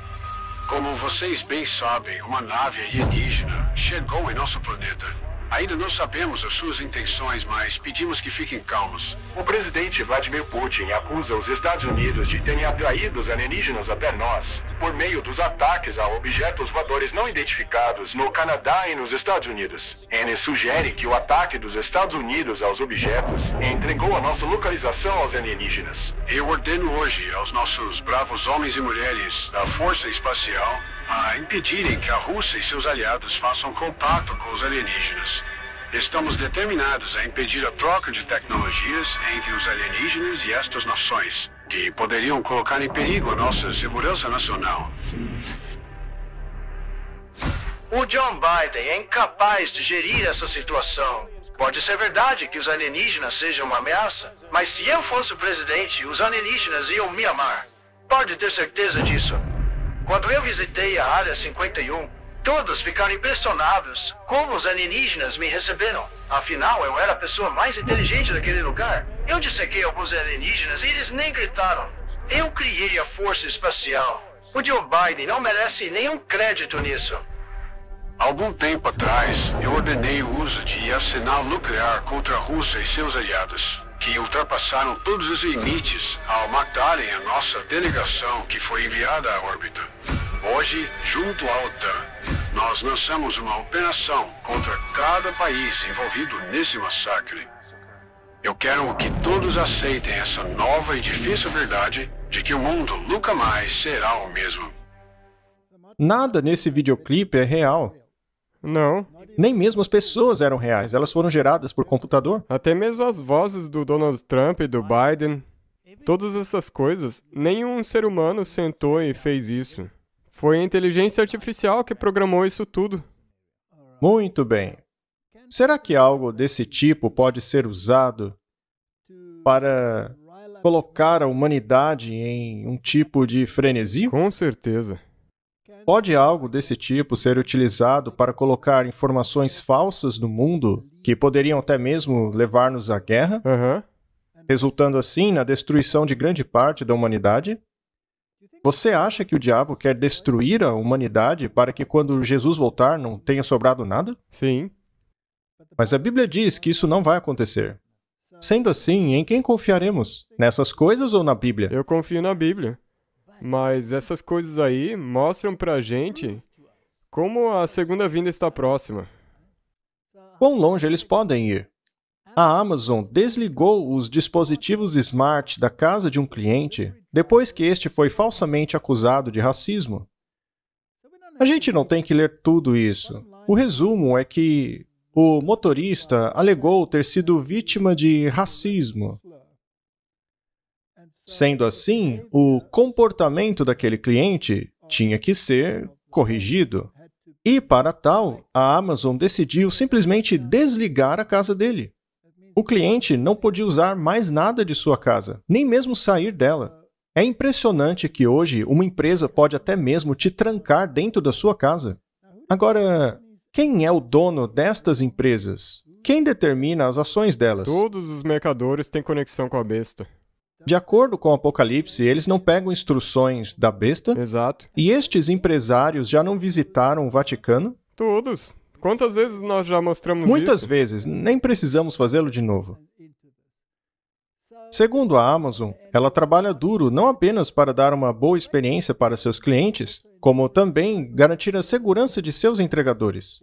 Como vocês bem sabem, uma nave alienígena chegou em nosso planeta. Ainda não sabemos as suas intenções, mas pedimos que fiquem calmos. O presidente Vladimir Putin acusa os Estados Unidos de terem atraído os alienígenas até nós por meio dos ataques a objetos voadores não identificados no Canadá e nos Estados Unidos. Ele sugere que o ataque dos Estados Unidos aos objetos entregou a nossa localização aos alienígenas. Eu ordeno hoje aos nossos bravos homens e mulheres da Força Espacial a impedirem que a Rússia e seus aliados façam contato com os alienígenas. Estamos determinados a impedir a troca de tecnologias entre os alienígenas e estas nações, que poderiam colocar em perigo a nossa segurança nacional. O John Biden é incapaz de gerir essa situação. Pode ser verdade que os alienígenas sejam uma ameaça, mas se eu fosse o presidente, os alienígenas iam me amar. Pode ter certeza disso. Quando eu visitei a Área 51, todos ficaram impressionados como os alienígenas me receberam. Afinal, eu era a pessoa mais inteligente daquele lugar. Eu dissequei alguns alienígenas e eles nem gritaram. Eu criei a Força Espacial. O Joe Biden não merece nenhum crédito nisso. Algum tempo atrás, eu ordenei o uso de arsenal nuclear contra a Rússia e seus aliados, que ultrapassaram todos os limites ao matarem a nossa delegação que foi enviada à órbita. Hoje, junto à OTAN, nós lançamos uma operação contra cada país envolvido nesse massacre. Eu quero que todos aceitem essa nova e difícil verdade de que o mundo nunca mais será o mesmo. Nada nesse videoclipe é real. Não. Nem mesmo as pessoas eram reais, elas foram geradas por computador. Até mesmo as vozes do Donald Trump e do Biden, todas essas coisas, nenhum ser humano sentou e fez isso. Foi a inteligência artificial que programou isso tudo. Muito bem. Será que algo desse tipo pode ser usado para colocar a humanidade em um tipo de frenesi? Com certeza. Pode algo desse tipo ser utilizado para colocar informações falsas no mundo que poderiam até mesmo levar-nos à guerra, resultando assim na destruição de grande parte da humanidade? Você acha que o diabo quer destruir a humanidade para que quando Jesus voltar não tenha sobrado nada? Sim. Mas a Bíblia diz que isso não vai acontecer. Sendo assim, em quem confiaremos? Nessas coisas ou na Bíblia? Eu confio na Bíblia. Mas essas coisas aí mostram pra gente como a segunda vinda está próxima. Quão longe eles podem ir? A Amazon desligou os dispositivos smart da casa de um cliente depois que este foi falsamente acusado de racismo. A gente não tem que ler tudo isso. O resumo é que o motorista alegou ter sido vítima de racismo. Sendo assim, o comportamento daquele cliente tinha que ser corrigido. E, para tal, a Amazon decidiu simplesmente desligar a casa dele. O cliente não podia usar mais nada de sua casa, nem mesmo sair dela. É impressionante que hoje uma empresa pode até mesmo te trancar dentro da sua casa. Agora, quem é o dono destas empresas? Quem determina as ações delas? Todos os mercadores têm conexão com a besta. De acordo com o Apocalipse, eles não pegam instruções da besta? Exato. E estes empresários já não visitaram o Vaticano? Todos. Quantas vezes nós já mostramos Muitas isso? vezes. Nem precisamos fazê-lo de novo. Segundo a Amazon, ela trabalha duro não apenas para dar uma boa experiência para seus clientes, como também garantir a segurança de seus entregadores.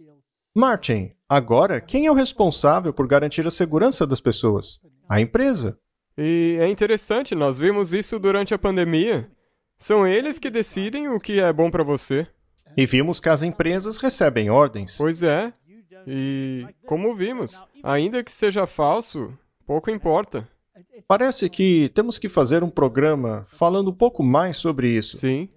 Martin, agora, quem é o responsável por garantir a segurança das pessoas? A empresa. E é interessante, nós vimos isso durante a pandemia. São eles que decidem o que é bom para você. E vimos que as empresas recebem ordens. Pois é. E, como vimos, ainda que seja falso, pouco importa. Parece que temos que fazer um programa falando um pouco mais sobre isso. Sim.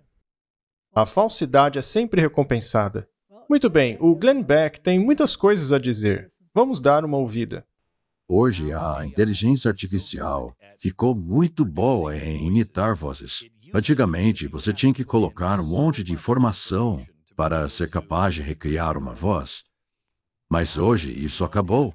A falsidade é sempre recompensada. Muito bem, o Glenn Beck tem muitas coisas a dizer. Vamos dar uma ouvida. Hoje, a inteligência artificial ficou muito boa em imitar vozes. Antigamente, você tinha que colocar um monte de informação para ser capaz de recriar uma voz. Mas hoje, isso acabou.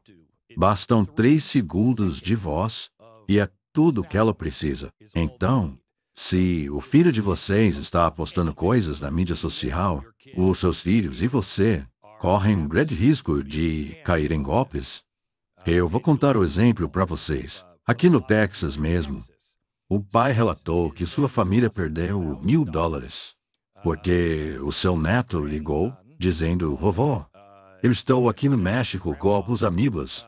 Bastam 3 segundos de voz e é tudo o que ela precisa. Então, se o filho de vocês está postando coisas na mídia social, os seus filhos e você correm um grande risco de cair em golpes. Eu vou contar o exemplo para vocês. Aqui no Texas mesmo, o pai relatou que sua família perdeu $1.000 porque o seu neto ligou dizendo: vovó, eu estou aqui no México com alguns amigos.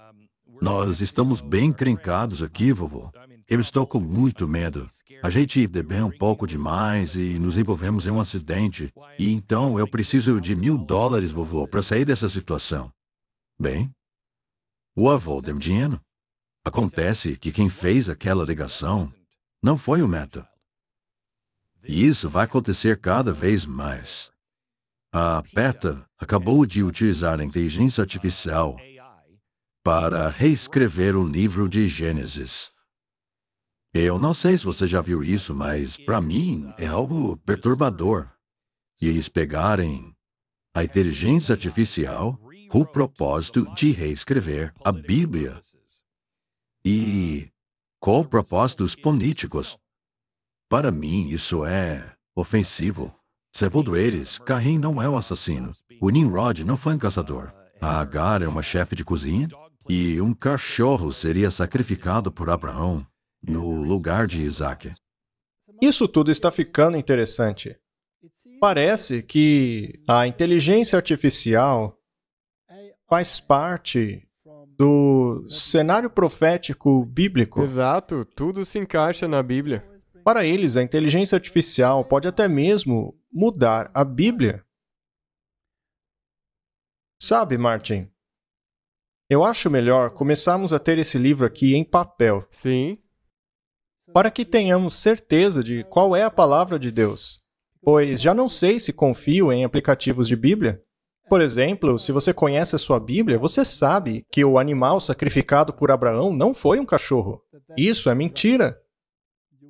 Nós estamos bem encrencados aqui, vovô. Eu estou com muito medo. A gente bebeu um pouco demais e nos envolvemos em um acidente. E então eu preciso de $1.000, vovô, para sair dessa situação. Bem, o avô deu dinheiro. Acontece que quem fez aquela ligação não foi o neto. E isso vai acontecer cada vez mais. A PETA acabou de utilizar a inteligência artificial para reescrever o livro de Gênesis. Eu não sei se você já viu isso, mas para mim é algo perturbador. E eles pegarem a inteligência artificial com o propósito de reescrever a Bíblia. E com propósitos políticos. Para mim, isso é ofensivo. Segundo eles, Caim não é o assassino. O Nimrod não foi um caçador. A Agar é uma chefe de cozinha. E um cachorro seria sacrificado por Abraão no lugar de Isaac. Isso tudo está ficando interessante. Parece que a inteligência artificial faz parte do cenário profético bíblico. Exato, tudo se encaixa na Bíblia. Para eles, a inteligência artificial pode até mesmo mudar a Bíblia. Sabe, Martin, eu acho melhor começarmos a ter esse livro aqui em papel. Sim. Para que tenhamos certeza de qual é a palavra de Deus. Pois já não sei se confio em aplicativos de Bíblia. Por exemplo, se você conhece a sua Bíblia, você sabe que o animal sacrificado por Abraão não foi um cachorro. Isso é mentira.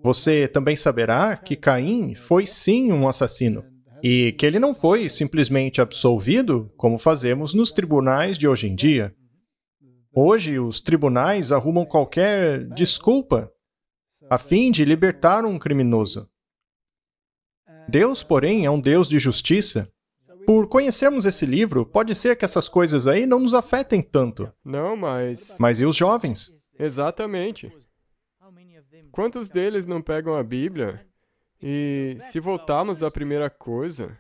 Você também saberá que Caim foi sim um assassino. E que ele não foi simplesmente absolvido, como fazemos nos tribunais de hoje em dia. Hoje, os tribunais arrumam qualquer desculpa a fim de libertar um criminoso. Deus, porém, é um Deus de justiça. Por conhecermos esse livro, pode ser que essas coisas aí não nos afetem tanto. Não, mas... Mas e os jovens? Exatamente. Quantos deles não pegam a Bíblia? E se voltarmos à primeira coisa,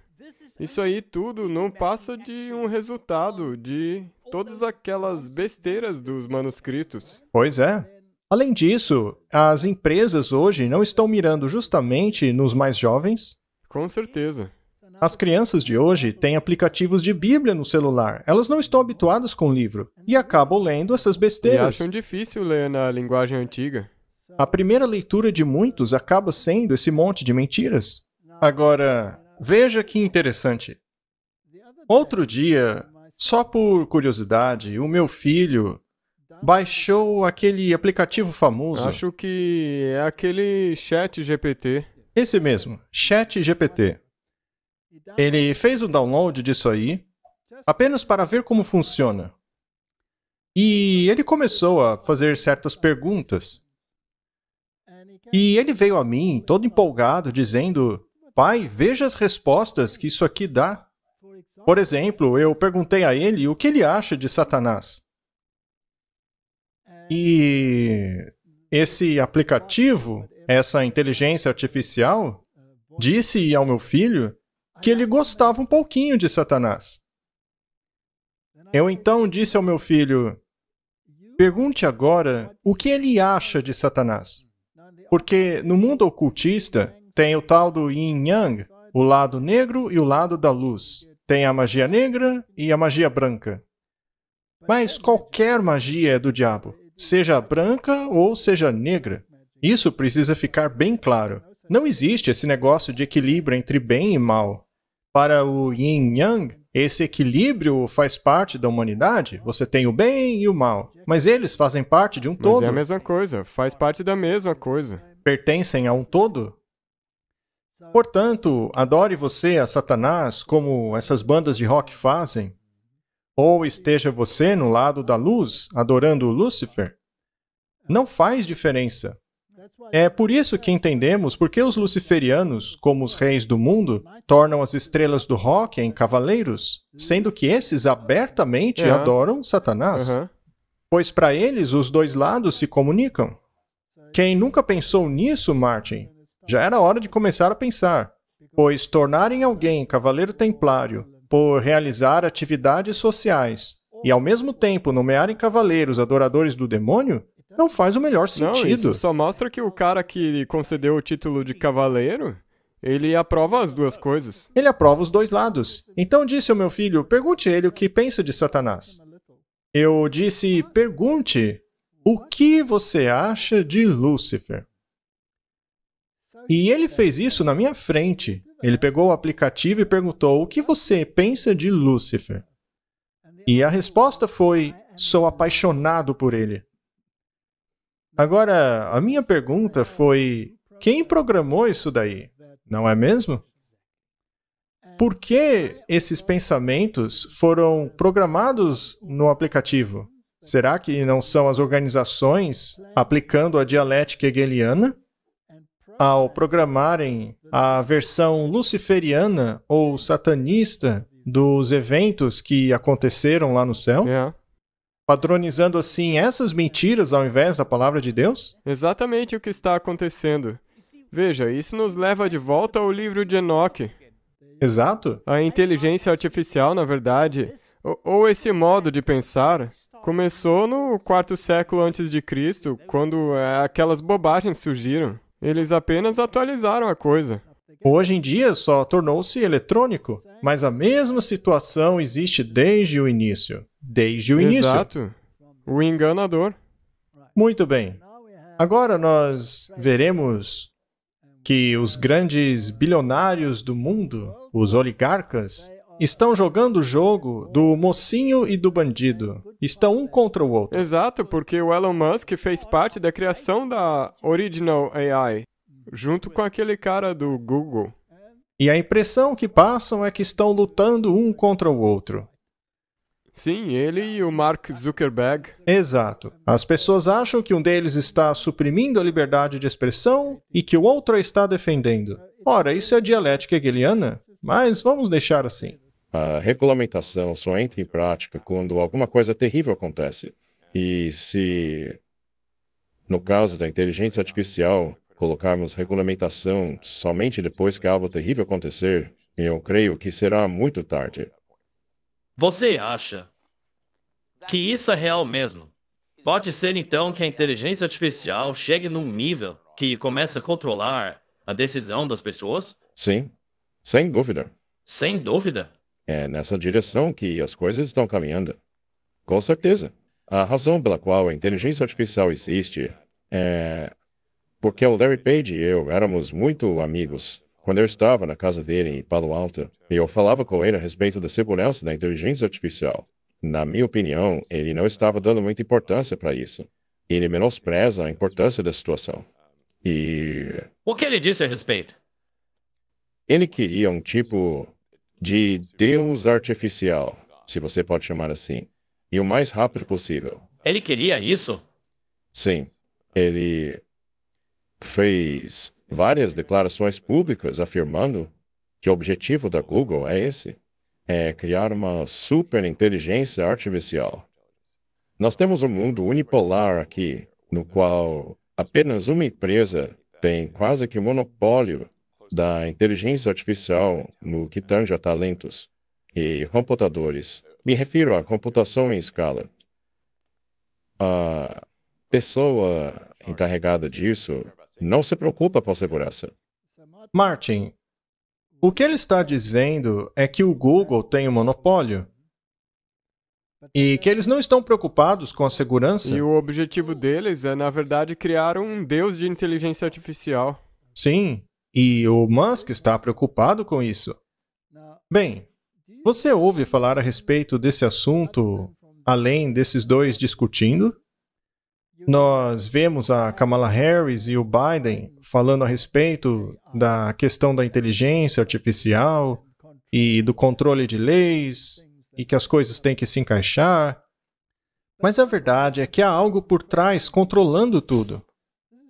isso aí tudo não passa de um resultado de todas aquelas besteiras dos manuscritos. Pois é. Além disso, as empresas hoje não estão mirando justamente nos mais jovens? Com certeza. As crianças de hoje têm aplicativos de Bíblia no celular. Elas não estão habituadas com o livro e acabam lendo essas besteiras. E acham difícil ler na linguagem antiga. A primeira leitura de muitos acaba sendo esse monte de mentiras. Agora, veja que interessante. Outro dia, só por curiosidade, o meu filho baixou aquele aplicativo famoso. Acho que é aquele ChatGPT. Esse mesmo, ChatGPT. Ele fez o download disso aí, apenas para ver como funciona. E ele começou a fazer certas perguntas. E ele veio a mim, todo empolgado, dizendo: pai, veja as respostas que isso aqui dá. Por exemplo, eu perguntei a ele o que ele acha de Satanás. E esse aplicativo, essa inteligência artificial, disse ao meu filho que ele gostava um pouquinho de Satanás. Eu então disse ao meu filho: pergunte agora o que ele acha de Satanás. Porque no mundo ocultista tem o tal do Yin Yang, o lado negro e o lado da luz. Tem a magia negra e a magia branca. Mas qualquer magia é do diabo, seja branca ou seja negra. Isso precisa ficar bem claro. Não existe esse negócio de equilíbrio entre bem e mal. Para o Yin Yang, esse equilíbrio faz parte da humanidade. Você tem o bem e o mal. Mas eles fazem parte de um todo. Mas é a mesma coisa. Faz parte da mesma coisa. Pertencem a um todo. Portanto, adore você a Satanás como essas bandas de rock fazem. Ou esteja você no lado da luz, adorando Lúcifer. Não faz diferença. É por isso que entendemos por que os luciferianos, como os reis do mundo, tornam as estrelas do rock em cavaleiros, sendo que esses abertamente adoram Satanás. Pois para eles os dois lados se comunicam. Quem nunca pensou nisso, Martin, já era hora de começar a pensar, pois tornarem alguém cavaleiro templário por realizar atividades sociais e ao mesmo tempo nomearem cavaleiros adoradores do demônio não faz o melhor sentido. Não, isso só mostra que o cara que concedeu o título de cavaleiro, ele aprova as duas coisas. Ele aprova os dois lados. Então disse ao meu filho, pergunte a ele o que pensa de Satanás. Eu disse, pergunte o que você acha de Lúcifer. E ele fez isso na minha frente. Ele pegou o aplicativo e perguntou, o que você pensa de Lúcifer? E a resposta foi, sou apaixonado por ele. Agora, a minha pergunta foi, quem programou isso daí? Não é mesmo? Por que esses pensamentos foram programados no aplicativo? Será que não são as organizações aplicando a dialética hegeliana? Ao programarem a versão luciferiana ou satanista dos eventos que aconteceram lá no céu? Padronizando assim essas mentiras ao invés da palavra de Deus? Exatamente o que está acontecendo. Veja, isso nos leva de volta ao livro de Enoque. Exato. A inteligência artificial, na verdade, ou esse modo de pensar, começou no 4º século antes de Cristo, quando aquelas bobagens surgiram. Eles apenas atualizaram a coisa. Hoje em dia só tornou-se eletrônico, mas a mesma situação existe desde o início. Desde o início. Exato. O enganador. Muito bem. Agora nós veremos que os grandes bilionários do mundo, os oligarcas, estão jogando o jogo do mocinho e do bandido. Estão um contra o outro. Exato, porque o Elon Musk fez parte da criação da Original AI, junto com aquele cara do Google. E a impressão que passam é que estão lutando um contra o outro. Sim, ele e o Mark Zuckerberg. Exato. As pessoas acham que um deles está suprimindo a liberdade de expressão e que o outro a está defendendo. Ora, isso é dialética hegeliana, mas vamos deixar assim. A regulamentação só entra em prática quando alguma coisa terrível acontece. E se, no caso da inteligência artificial, colocarmos regulamentação somente depois que algo terrível acontecer, eu creio que será muito tarde. Você acha que isso é real mesmo? Pode ser então que a inteligência artificial chegue num nível que começa a controlar a decisão das pessoas? Sim, sem dúvida. Sem dúvida? É nessa direção que as coisas estão caminhando. Com certeza. A razão pela qual a inteligência artificial existe é porque o Larry Page e eu éramos muito amigos. Quando eu estava na casa dele em Palo Alto, eu falava com ele a respeito da segurança da inteligência artificial. Na minha opinião, ele não estava dando muita importância para isso. Ele menospreza a importância da situação. E... O que ele disse a respeito? Ele queria um tipo de Deus artificial, se você pode chamar assim, e o mais rápido possível. Ele queria isso? Sim. Ele fez várias declarações públicas afirmando que o objetivo da Google é esse, é criar uma super inteligência artificial. Nós temos um mundo unipolar aqui, no qual apenas uma empresa tem quase que monopólio da inteligência artificial no que tange a talentos e computadores. Me refiro à computação em escala. A pessoa encarregada disso não se preocupa com a segurança. Martin, o que ele está dizendo é que o Google tem um monopólio e que eles não estão preocupados com a segurança. E o objetivo deles é, na verdade, criar um deus de inteligência artificial. Sim, e o Musk está preocupado com isso. Bem, você ouve falar a respeito desse assunto além desses dois discutindo? Nós vemos a Kamala Harris e o Biden falando a respeito da questão da inteligência artificial e do controle de leis e que as coisas têm que se encaixar. Mas a verdade é que há algo por trás controlando tudo.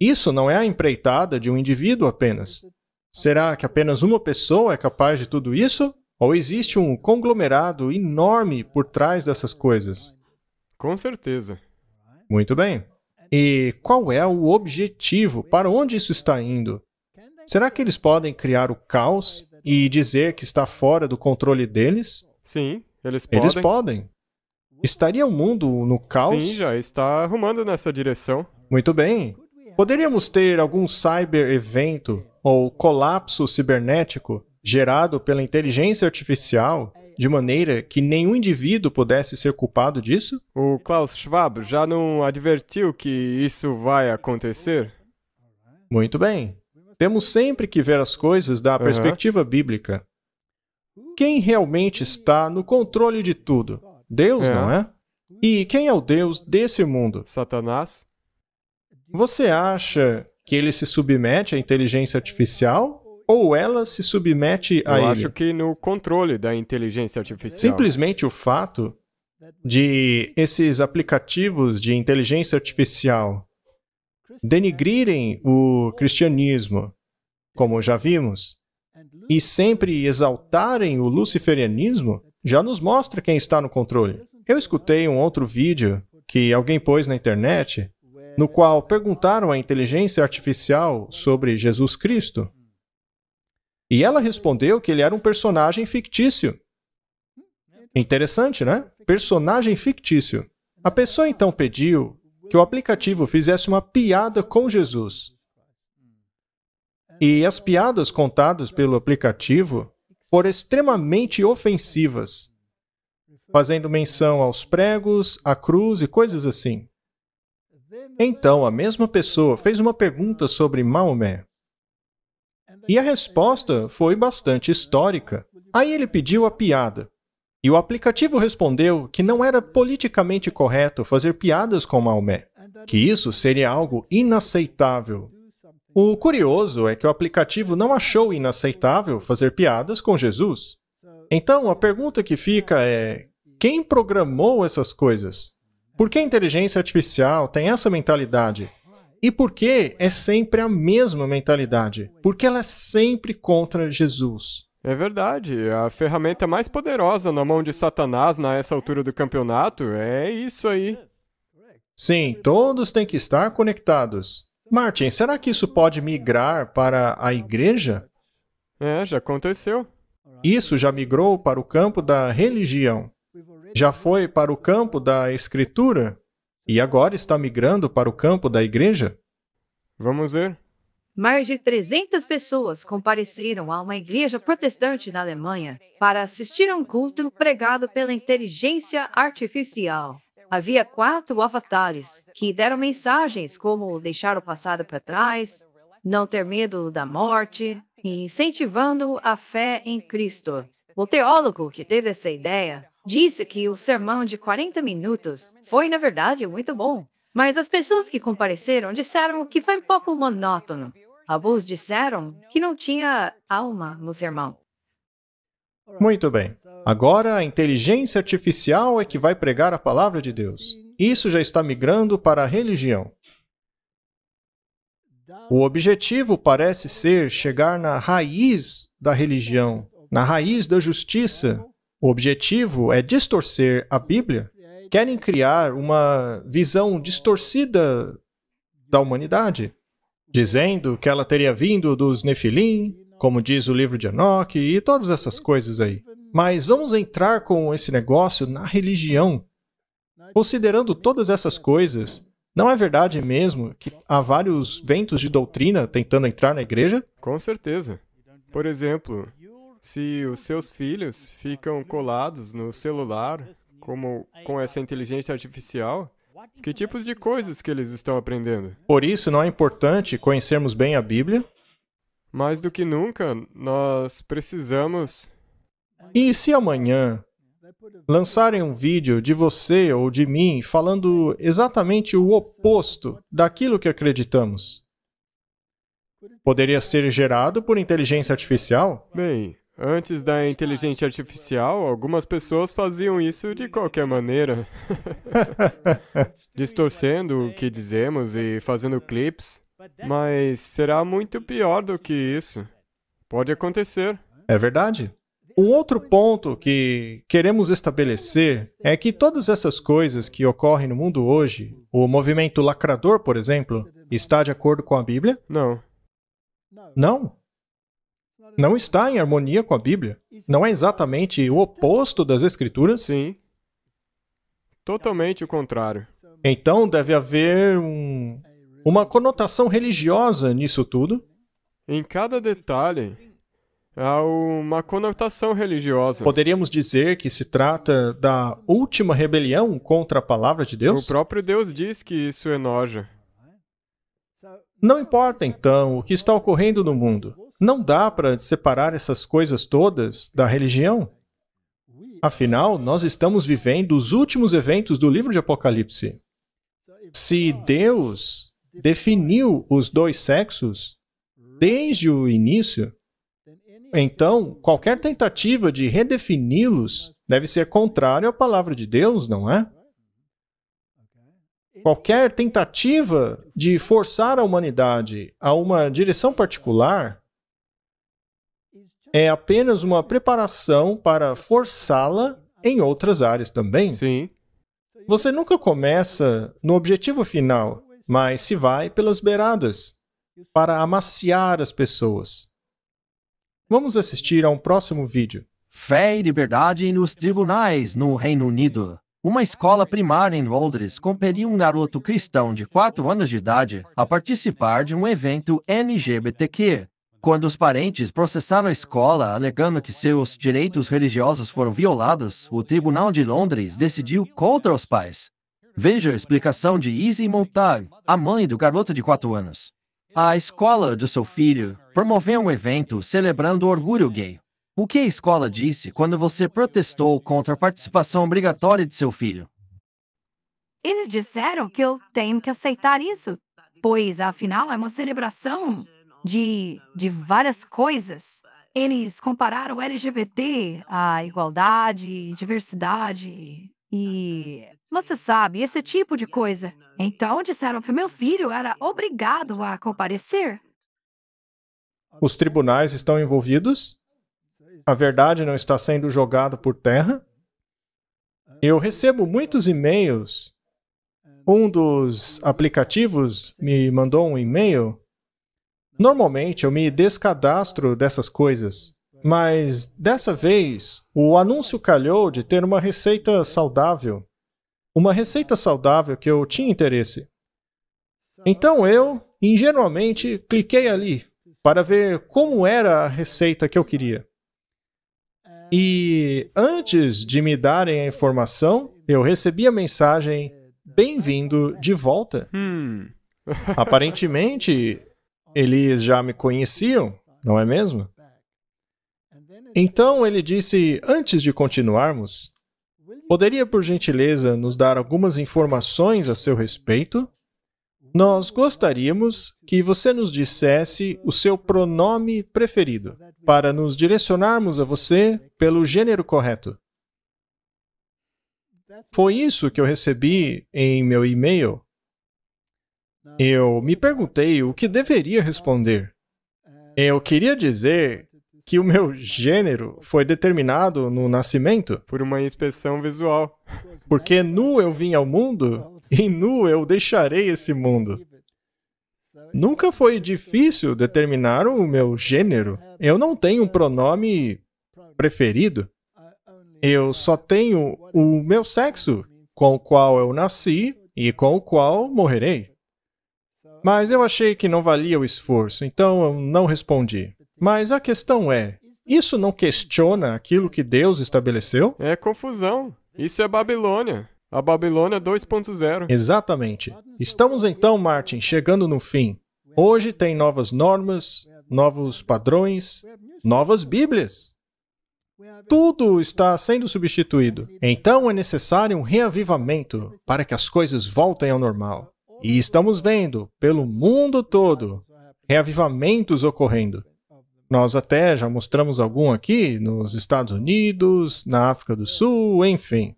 Isso não é a empreitada de um indivíduo apenas. Será que apenas uma pessoa é capaz de tudo isso? Ou existe um conglomerado enorme por trás dessas coisas? Com certeza. Muito bem. E qual é o objetivo? Para onde isso está indo? Será que eles podem criar o caos e dizer que está fora do controle deles? Sim, eles podem. Eles podem. Estaria o mundo no caos? Sim, já está arrumando nessa direção. Muito bem. Poderíamos ter algum cyber-evento ou colapso cibernético gerado pela inteligência artificial de maneira que nenhum indivíduo pudesse ser culpado disso? O Klaus Schwab já não advertiu que isso vai acontecer? Muito bem. Temos sempre que ver as coisas da perspectiva bíblica. Quem realmente está no controle de tudo? Deus, não é? E quem é o Deus desse mundo? Satanás. Você acha que ele se submete à inteligência artificial ou ela se submete a ele? Eu acho que no controle da inteligência artificial. Simplesmente o fato de esses aplicativos de inteligência artificial denigrirem o cristianismo, como já vimos, e sempre exaltarem o luciferianismo, já nos mostra quem está no controle. Eu escutei um outro vídeo que alguém pôs na internet, no qual perguntaram à inteligência artificial sobre Jesus Cristo. E ela respondeu que ele era um personagem fictício. Interessante, né? Personagem fictício. A pessoa então pediu que o aplicativo fizesse uma piada com Jesus. E as piadas contadas pelo aplicativo foram extremamente ofensivas, fazendo menção aos pregos, à cruz e coisas assim. Então, a mesma pessoa fez uma pergunta sobre Maomé. E a resposta foi bastante histórica. Aí ele pediu a piada. E o aplicativo respondeu que não era politicamente correto fazer piadas com Maomé, que isso seria algo inaceitável. O curioso é que o aplicativo não achou inaceitável fazer piadas com Jesus. Então, a pergunta que fica é: quem programou essas coisas? Por que a inteligência artificial tem essa mentalidade? E por que é sempre a mesma mentalidade? Porque ela é sempre contra Jesus. É verdade. A ferramenta mais poderosa na mão de Satanás nessa altura do campeonato é isso aí. Sim, todos têm que estar conectados. Martin, será que isso pode migrar para a igreja? Já aconteceu. Isso já migrou para o campo da religião. Já foi para o campo da escritura e agora está migrando para o campo da igreja? Vamos ver. Mais de 300 pessoas compareceram a uma igreja protestante na Alemanha para assistir a um culto pregado pela inteligência artificial. Havia 4 avatares que deram mensagens como deixar o passado para trás, não ter medo da morte e incentivando a fé em Cristo. O teólogo que teve essa ideia disse que o sermão de 40 minutos foi, na verdade, muito bom. Mas as pessoas que compareceram disseram que foi um pouco monótono. Alguns disseram que não tinha alma no sermão. Muito bem. Agora a inteligência artificial é que vai pregar a palavra de Deus. Isso já está migrando para a religião. O objetivo parece ser chegar na raiz da religião, na raiz da justiça. O objetivo é distorcer a Bíblia. Querem criar uma visão distorcida da humanidade, dizendo que ela teria vindo dos Nefilim, como diz o livro de Enoque e todas essas coisas aí. Mas vamos entrar com esse negócio na religião. Considerando todas essas coisas, não é verdade mesmo que há vários ventos de doutrina tentando entrar na igreja? Com certeza. Por exemplo, se os seus filhos ficam colados no celular, como com essa inteligência artificial, que tipos de coisas que eles estão aprendendo? Por isso não é importante conhecermos bem a Bíblia? Mais do que nunca, nós precisamos... E se amanhã lançarem um vídeo de você ou de mim falando exatamente o oposto daquilo que acreditamos? Poderia ser gerado por inteligência artificial? Bem, antes da inteligência artificial, algumas pessoas faziam isso de qualquer maneira. Distorcendo o que dizemos e fazendo clipes. Mas será muito pior do que isso. Pode acontecer. É verdade. Um outro ponto que queremos estabelecer é que todas essas coisas que ocorrem no mundo hoje, o movimento lacrador, por exemplo, está de acordo com a Bíblia? Não. Não. Não está em harmonia com a Bíblia. Não é exatamente o oposto das Escrituras? Sim. Totalmente o contrário. Então deve haver uma conotação religiosa nisso tudo? Em cada detalhe, há uma conotação religiosa. Poderíamos dizer que se trata da última rebelião contra a palavra de Deus? O próprio Deus diz que isso enoja. Não importa, então, o que está ocorrendo no mundo. Não dá para separar essas coisas todas da religião. Afinal, nós estamos vivendo os últimos eventos do livro de Apocalipse. Se Deus definiu os dois sexos desde o início, então qualquer tentativa de redefini-los deve ser contrária à palavra de Deus, não é? Qualquer tentativa de forçar a humanidade a uma direção particular é apenas uma preparação para forçá-la em outras áreas também. Sim. Você nunca começa no objetivo final, mas se vai pelas beiradas para amaciar as pessoas. Vamos assistir a um próximo vídeo. Fé e liberdade nos tribunais no Reino Unido. Uma escola primária em Londres compeliu um garoto cristão de 4 anos de idade a participar de um evento LGBTQ. Quando os parentes processaram a escola alegando que seus direitos religiosos foram violados, o Tribunal de Londres decidiu contra os pais. Veja a explicação de Izzy Montag, a mãe do garoto de 4 anos. A escola do seu filho promoveu um evento celebrando o orgulho gay. O que a escola disse quando você protestou contra a participação obrigatória de seu filho? Eles disseram que eu tenho que aceitar isso, pois afinal é uma celebração de várias coisas. Eles compararam o LGBT à igualdade, diversidade e... você sabe, esse tipo de coisa. Então disseram que meu filho era obrigado a comparecer. Os tribunais estão envolvidos? A verdade não está sendo jogada por terra? Eu recebo muitos e-mails. Um dos aplicativos me mandou um e-mail. Normalmente eu me descadastro dessas coisas, mas dessa vez o anúncio calhou de ter uma receita saudável. Uma receita saudável que eu tinha interesse. Então eu, ingenuamente, cliquei ali para ver como era a receita que eu queria. E antes de me darem a informação, eu recebi a mensagem "Bem-vindo de volta". Aparentemente, eles já me conheciam, não é mesmo? Então ele disse, antes de continuarmos, poderia por gentileza nos dar algumas informações a seu respeito? Nós gostaríamos que você nos dissesse o seu pronome preferido, para nos direcionarmos a você pelo gênero correto. Foi isso que eu recebi em meu e-mail. Eu me perguntei o que deveria responder. Eu queria dizer que o meu gênero foi determinado no nascimento. Por uma inspeção visual. Porque nu eu vim ao mundo e nu eu deixarei esse mundo. Nunca foi difícil determinar o meu gênero. Eu não tenho um pronome preferido. Eu só tenho o meu sexo, com o qual eu nasci e com o qual morrerei. Mas eu achei que não valia o esforço, então eu não respondi. Mas a questão é, isso não questiona aquilo que Deus estabeleceu? É confusão. Isso é Babilônia. A Babilônia 2.0. Exatamente. Estamos então, Martin, chegando no fim. Hoje tem novas normas, novos padrões, novas Bíblias. Tudo está sendo substituído. Então é necessário um reavivamento para que as coisas voltem ao normal. E estamos vendo, pelo mundo todo, reavivamentos ocorrendo. Nós até já mostramos algum aqui, nos Estados Unidos, na África do Sul, enfim.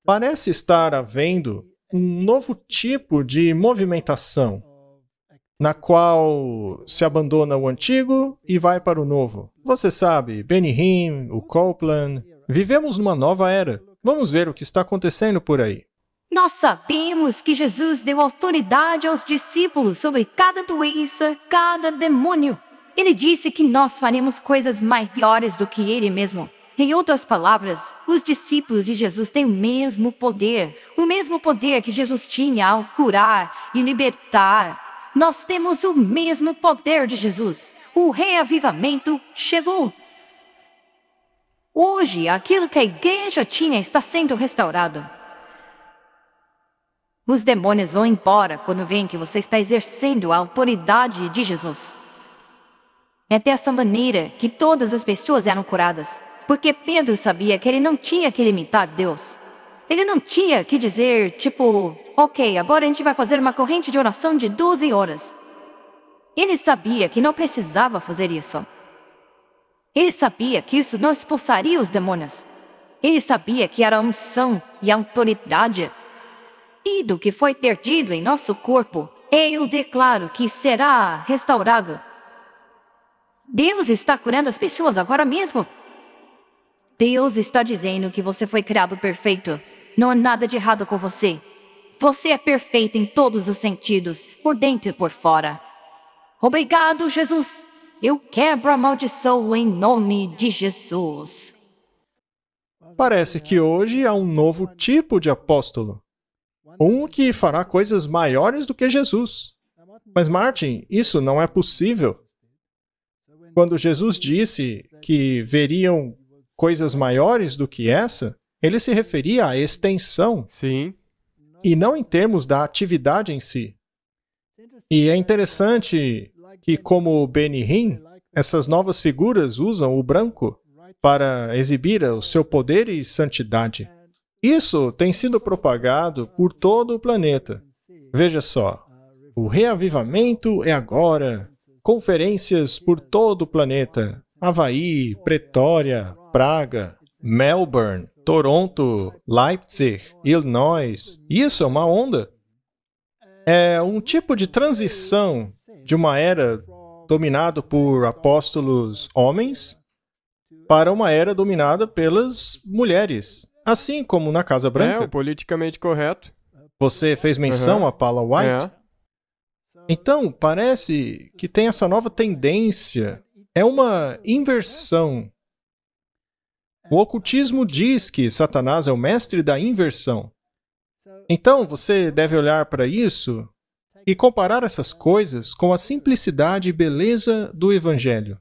Parece estar havendo um novo tipo de movimentação na qual se abandona o antigo e vai para o novo. Você sabe, Benny Hinn, o Copeland. Vivemos numa nova era. Vamos ver o que está acontecendo por aí. Nós sabemos que Jesus deu autoridade aos discípulos sobre cada doença, cada demônio. Ele disse que nós faremos coisas maiores do que ele mesmo. Em outras palavras, os discípulos de Jesus têm o mesmo poder que Jesus tinha ao curar e libertar. Nós temos o mesmo poder de Jesus. O reavivamento chegou. Hoje, aquilo que a igreja tinha está sendo restaurado. Os demônios vão embora quando veem que você está exercendo a autoridade de Jesus. É dessa maneira que todas as pessoas eram curadas. Porque Pedro sabia que ele não tinha que limitar Deus. Ele não tinha que dizer, tipo, ok, agora a gente vai fazer uma corrente de oração de 12 horas. Ele sabia que não precisava fazer isso. Ele sabia que isso não expulsaria os demônios. Ele sabia que era a unção e a autoridade. E do que foi perdido em nosso corpo, eu declaro que será restaurado. Deus está curando as pessoas agora mesmo. Deus está dizendo que você foi criado perfeito. Não há nada de errado com você. Você é perfeito em todos os sentidos, por dentro e por fora. Obrigado, Jesus. Eu quebro a maldição em nome de Jesus. Parece que hoje há um novo tipo de apóstolo. Um que fará coisas maiores do que Jesus. Mas, Martin, isso não é possível. Quando Jesus disse que veriam coisas maiores do que essa, ele se referia à extensão. Sim. E não em termos da atividade em si. E é interessante que, como Benny Hinn, essas novas figuras usam o branco para exibir o seu poder e santidade. Isso tem sido propagado por todo o planeta. Veja só, o reavivamento é agora. Conferências por todo o planeta. Havaí, Pretória, Praga, Melbourne, Toronto, Leipzig, Illinois. Isso é uma onda. É um tipo de transição de uma era dominada por apóstolos homens para uma era dominada pelas mulheres. Assim como na Casa Branca. É, o politicamente correto. Você fez menção a Paula White? Então, parece que tem essa nova tendência. É uma inversão. O ocultismo diz que Satanás é o mestre da inversão. Então, você deve olhar para isso e comparar essas coisas com a simplicidade e beleza do Evangelho.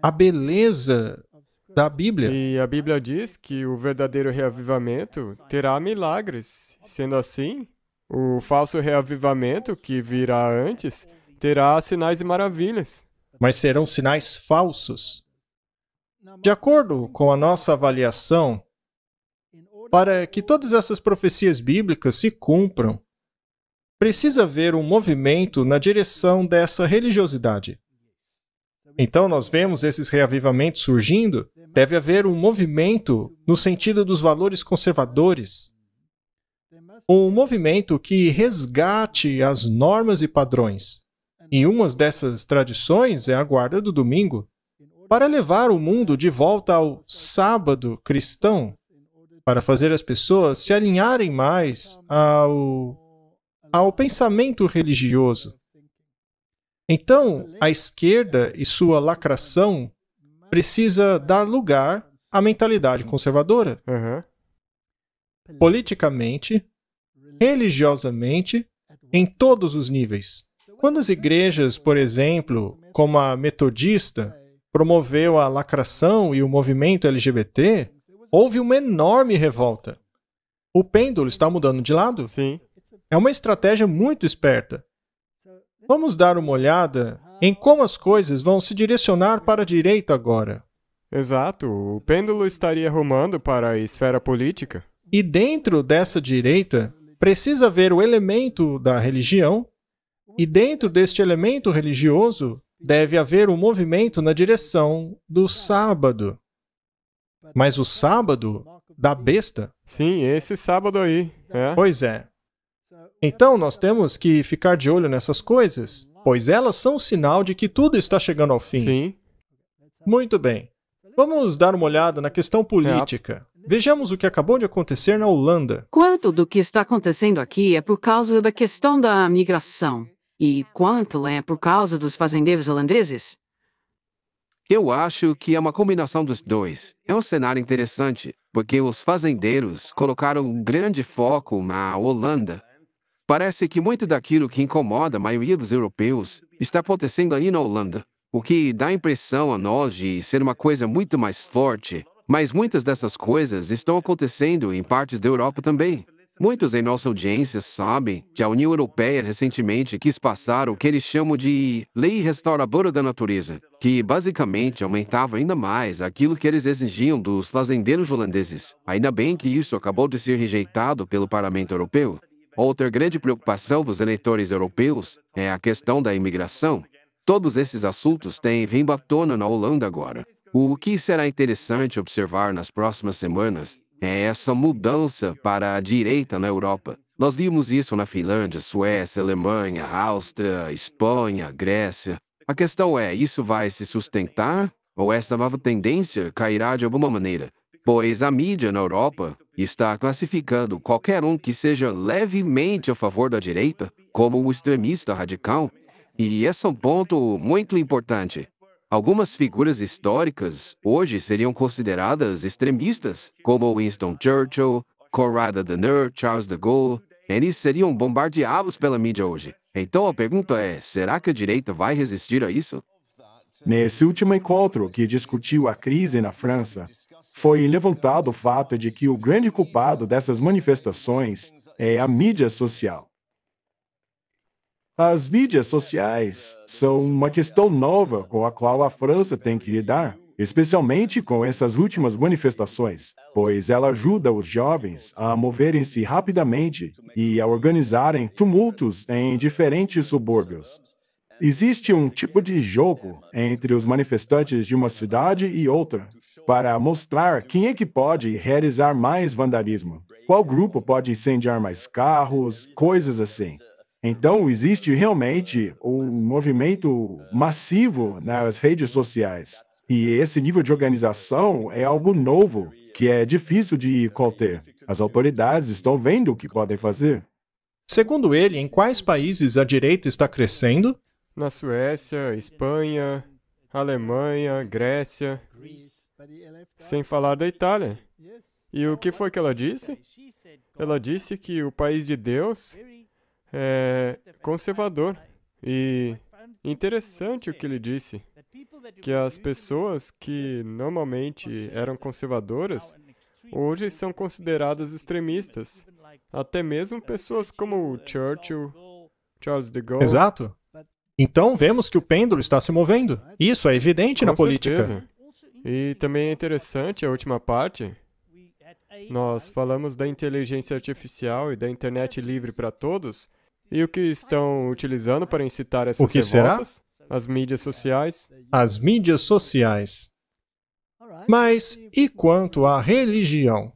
A beleza da Bíblia. E a Bíblia diz que o verdadeiro reavivamento terá milagres. Sendo assim, o falso reavivamento, que virá antes, terá sinais e maravilhas. Mas serão sinais falsos. De acordo com a nossa avaliação, para que todas essas profecias bíblicas se cumpram, precisa haver um movimento na direção dessa religiosidade. Então, nós vemos esses reavivamentos surgindo, deve haver um movimento no sentido dos valores conservadores. Um movimento que resgate as normas e padrões. E uma dessas tradições é a guarda do domingo, para levar o mundo de volta ao sábado cristão, para fazer as pessoas se alinharem mais ao pensamento religioso. Então, a esquerda e sua lacração precisa dar lugar à mentalidade conservadora. Politicamente, religiosamente, em todos os níveis. Quando as igrejas, por exemplo, como a metodista, promoveu a lacração e o movimento LGBT, houve uma enorme revolta. O pêndulo está mudando de lado? Sim. É uma estratégia muito esperta. Vamos dar uma olhada em como as coisas vão se direcionar para a direita agora. Exato. O pêndulo estaria rumando para a esfera política. E dentro dessa direita, precisa haver o elemento da religião, e dentro deste elemento religioso, deve haver um movimento na direção do sábado. Mas o sábado da besta? Sim, esse sábado aí. Pois é. Então, nós temos que ficar de olho nessas coisas. pois elas são sinal de que tudo está chegando ao fim. Sim. Muito bem. Vamos dar uma olhada na questão política. Vejamos o que acabou de acontecer na Holanda. Quanto do que está acontecendo aqui é por causa da questão da migração? E quanto é por causa dos fazendeiros holandeses? Eu acho que é uma combinação dos dois. É um cenário interessante, porque os fazendeiros colocaram um grande foco na Holanda. Parece que muito daquilo que incomoda a maioria dos europeus está acontecendo ali na Holanda, o que dá a impressão a nós de ser uma coisa muito mais forte, mas muitas dessas coisas estão acontecendo em partes da Europa também. Muitos em nossa audiência sabem que a União Europeia recentemente quis passar o que eles chamam de Lei Restauradora da Natureza, que basicamente aumentava ainda mais aquilo que eles exigiam dos fazendeiros holandeses. Ainda bem que isso acabou de ser rejeitado pelo Parlamento Europeu. Outra grande preocupação dos eleitores europeus é a questão da imigração. Todos esses assuntos têm vindo à tona na Holanda agora. O que será interessante observar nas próximas semanas é essa mudança para a direita na Europa. Nós vimos isso na Finlândia, Suécia, Alemanha, Áustria, Espanha, Grécia. A questão é, isso vai se sustentar ou essa nova tendência cairá de alguma maneira? Pois a mídia na Europa está classificando qualquer um que seja levemente a favor da direita como um extremista radical. E esse é um ponto muito importante. Algumas figuras históricas hoje seriam consideradas extremistas, como Winston Churchill, Konrad Adenauer, Charles de Gaulle. Eles seriam bombardeados pela mídia hoje. Então a pergunta é, será que a direita vai resistir a isso? Nesse último encontro que discutiu a crise na França, foi levantado o fato de que o grande culpado dessas manifestações é a mídia social. As mídias sociais são uma questão nova com a qual a França tem que lidar, especialmente com essas últimas manifestações, pois ela ajuda os jovens a moverem-se rapidamente e a organizarem tumultos em diferentes subúrbios. Existe um tipo de jogo entre os manifestantes de uma cidade e outra para mostrar quem é que pode realizar mais vandalismo, qual grupo pode incendiar mais carros, coisas assim. Então, existe realmente um movimento massivo nas redes sociais. E esse nível de organização é algo novo, que é difícil de conter. As autoridades estão vendo o que podem fazer. Segundo ele, em quais países a direita está crescendo? Na Suécia, Espanha, Alemanha, Grécia, sem falar da Itália. E o que foi que ela disse? Ela disse que o país de Deus é conservador. E interessante o que ele disse, que as pessoas que normalmente eram conservadoras, hoje são consideradas extremistas. Até mesmo pessoas como Churchill, Charles de Gaulle. Exato. Então vemos que o pêndulo está se movendo. Isso é evidente na política. Certeza. E também é interessante a última parte. Nós falamos da inteligência artificial e da internet livre para todos. E o que estão utilizando para incitar essas revoltas? Será? As mídias sociais. As mídias sociais. Mas e quanto à religião?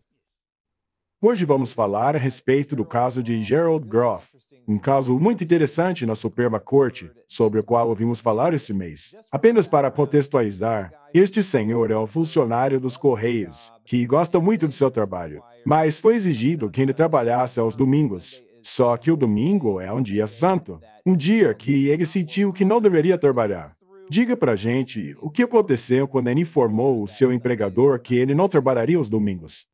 Hoje vamos falar a respeito do caso de Gerald Groff, um caso muito interessante na Suprema Corte, sobre o qual ouvimos falar esse mês. Apenas para contextualizar, este senhor é um funcionário dos Correios, que gosta muito do seu trabalho, mas foi exigido que ele trabalhasse aos domingos. Só que o domingo é um dia santo, um dia que ele sentiu que não deveria trabalhar. Diga pra gente o que aconteceu quando ele informou o seu empregador que ele não trabalharia os domingos.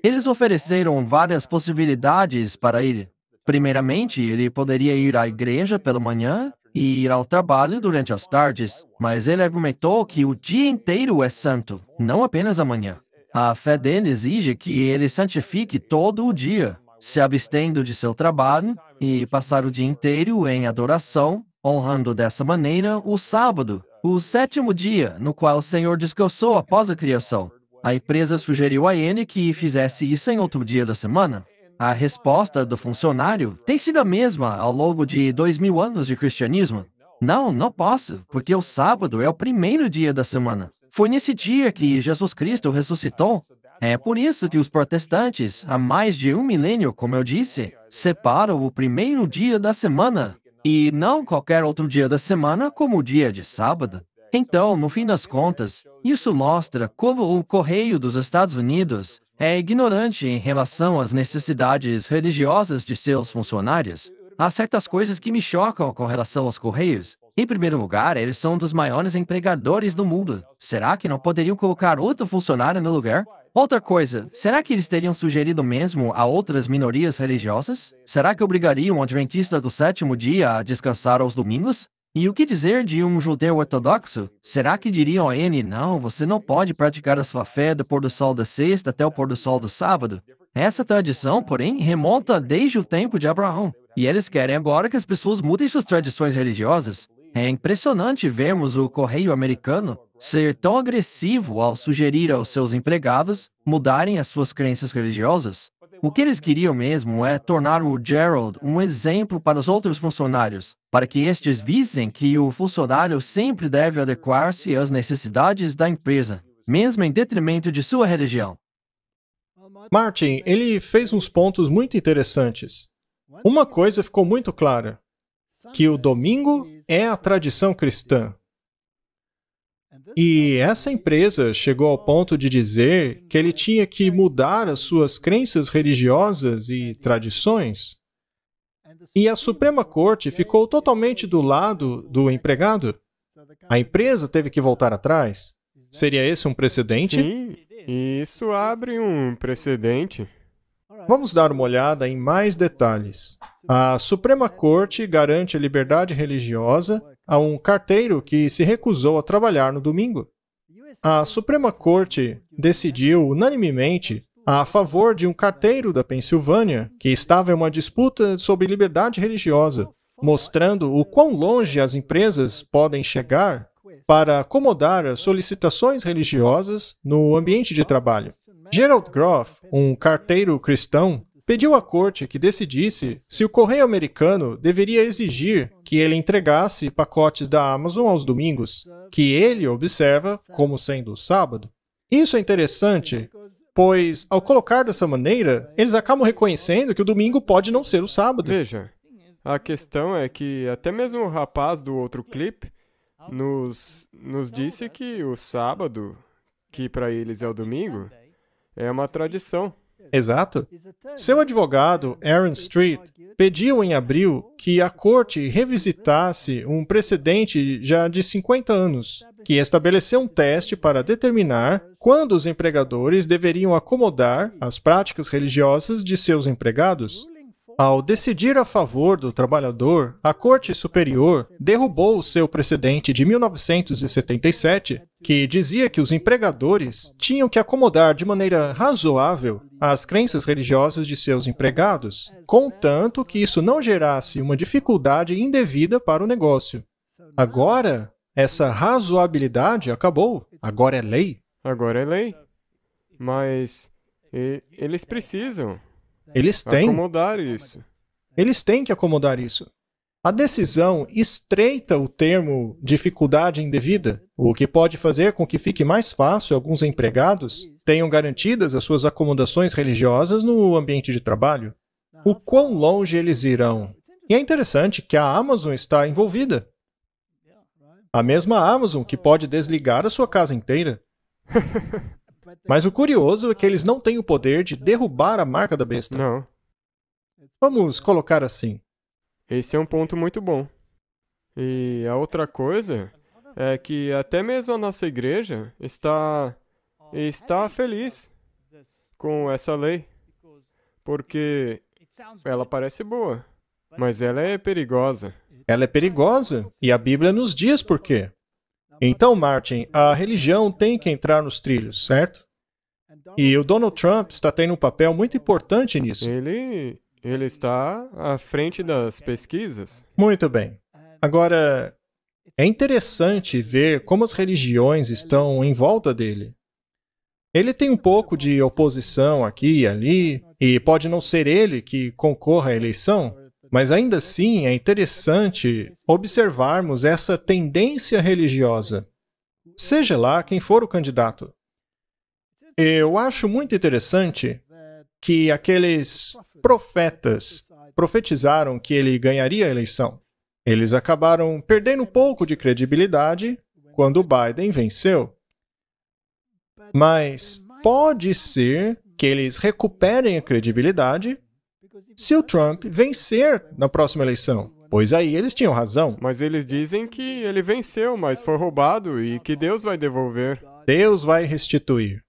Eles ofereceram várias possibilidades para ele. Primeiramente, ele poderia ir à igreja pela manhã e ir ao trabalho durante as tardes, mas ele argumentou que o dia inteiro é santo, não apenas a manhã. A fé dele exige que ele santifique todo o dia, se abstendo de seu trabalho e passar o dia inteiro em adoração, honrando dessa maneira o sábado, o sétimo dia, no qual o Senhor descansou após a criação. A empresa sugeriu a ele que fizesse isso em outro dia da semana. A resposta do funcionário tem sido a mesma ao longo de 2000 anos de cristianismo. Não posso, porque o sábado é o primeiro dia da semana. Foi nesse dia que Jesus Cristo ressuscitou. É por isso que os protestantes, há mais de 1 milênio, como eu disse, separam o primeiro dia da semana. e não qualquer outro dia da semana como o dia de sábado. Então, no fim das contas, isso mostra como o Correio dos Estados Unidos é ignorante em relação às necessidades religiosas de seus funcionários. Há certas coisas que me chocam com relação aos Correios. Em primeiro lugar, eles são um dos maiores empregadores do mundo. Será que não poderiam colocar outro funcionário no lugar? Outra coisa, será que eles teriam sugerido mesmo a outras minorias religiosas? Será que obrigariam o adventista do sétimo dia a descansar aos domingos? E o que dizer de um judeu ortodoxo? Será que diriam a ele, não, você não pode praticar a sua fé do pôr do sol da sexta até o pôr do sol do sábado? Essa tradição, porém, remonta desde o tempo de Abraão. E eles querem agora que as pessoas mudem suas tradições religiosas. É impressionante vermos o correio americano ser tão agressivo ao sugerir aos seus empregados mudarem as suas crenças religiosas. O que eles queriam mesmo é tornar o Gerald um exemplo para os outros funcionários, para que estes vissem que o funcionário sempre deve adequar-se às necessidades da empresa, mesmo em detrimento de sua religião. Martin, ele fez uns pontos muito interessantes. Uma coisa ficou muito clara, que o domingo é a tradição cristã. E essa empresa chegou ao ponto de dizer que ele tinha que mudar as suas crenças religiosas e tradições. E a Suprema Corte ficou totalmente do lado do empregado. A empresa teve que voltar atrás. Seria esse um precedente? Sim, isso abre um precedente. Vamos dar uma olhada em mais detalhes. A Suprema Corte garante a liberdade religiosa a um carteiro que se recusou a trabalhar no domingo. A Suprema Corte decidiu unanimemente a favor de um carteiro da Pensilvânia que estava em uma disputa sobre liberdade religiosa, mostrando o quão longe as empresas podem chegar para acomodar as solicitações religiosas no ambiente de trabalho. Gerald Groff, um carteiro cristão, pediu à corte que decidisse se o correio americano deveria exigir que ele entregasse pacotes da Amazon aos domingos, que ele observa como sendo o sábado. Isso é interessante, pois, ao colocar dessa maneira, eles acabam reconhecendo que o domingo pode não ser o sábado. Veja, a questão é que até mesmo o rapaz do outro clipe nos disse que o sábado, que para eles é o domingo, é uma tradição. Exato. Seu advogado, Aaron Street, pediu em abril que a corte revisitasse um precedente já de 50 anos, que estabeleceu um teste para determinar quando os empregadores deveriam acomodar as práticas religiosas de seus empregados. Ao decidir a favor do trabalhador, a Corte Superior derrubou o seu precedente de 1977, que dizia que os empregadores tinham que acomodar de maneira razoável as crenças religiosas de seus empregados, contanto que isso não gerasse uma dificuldade indevida para o negócio. Agora, essa razoabilidade acabou. Agora é lei. Agora é lei. Mas eles precisam Eles têm. acomodar isso. Eles têm que acomodar isso. A decisão estreita o termo dificuldade indevida, o que pode fazer com que fique mais fácil alguns empregados tenham garantidas as suas acomodações religiosas no ambiente de trabalho. O quão longe eles irão? E é interessante que a Amazon está envolvida. A mesma Amazon que pode desligar a sua casa inteira. Mas o curioso é que eles não têm o poder de derrubar a marca da besta. Não. Vamos colocar assim. Esse é um ponto muito bom. E a outra coisa é que até mesmo a nossa igreja está feliz com essa lei, porque ela parece boa, mas ela é perigosa. Ela é perigosa, e a Bíblia nos diz por quê. Então, Martin, a religião tem que entrar nos trilhos, certo? E o Donald Trump está tendo um papel muito importante nisso. Ele está à frente das pesquisas. Muito bem. Agora, é interessante ver como as religiões estão em volta dele. Ele tem um pouco de oposição aqui e ali, e pode não ser ele que concorra à eleição, mas ainda assim é interessante observarmos essa tendência religiosa, seja lá quem for o candidato. Eu acho muito interessante que aqueles profetas profetizaram que ele ganharia a eleição. Eles acabaram perdendo um pouco de credibilidade quando o Biden venceu. Mas pode ser que eles recuperem a credibilidade se o Trump vencer na próxima eleição, pois aí eles tinham razão. Mas eles dizem que ele venceu, mas foi roubado e que Deus vai devolver. Deus vai restituir.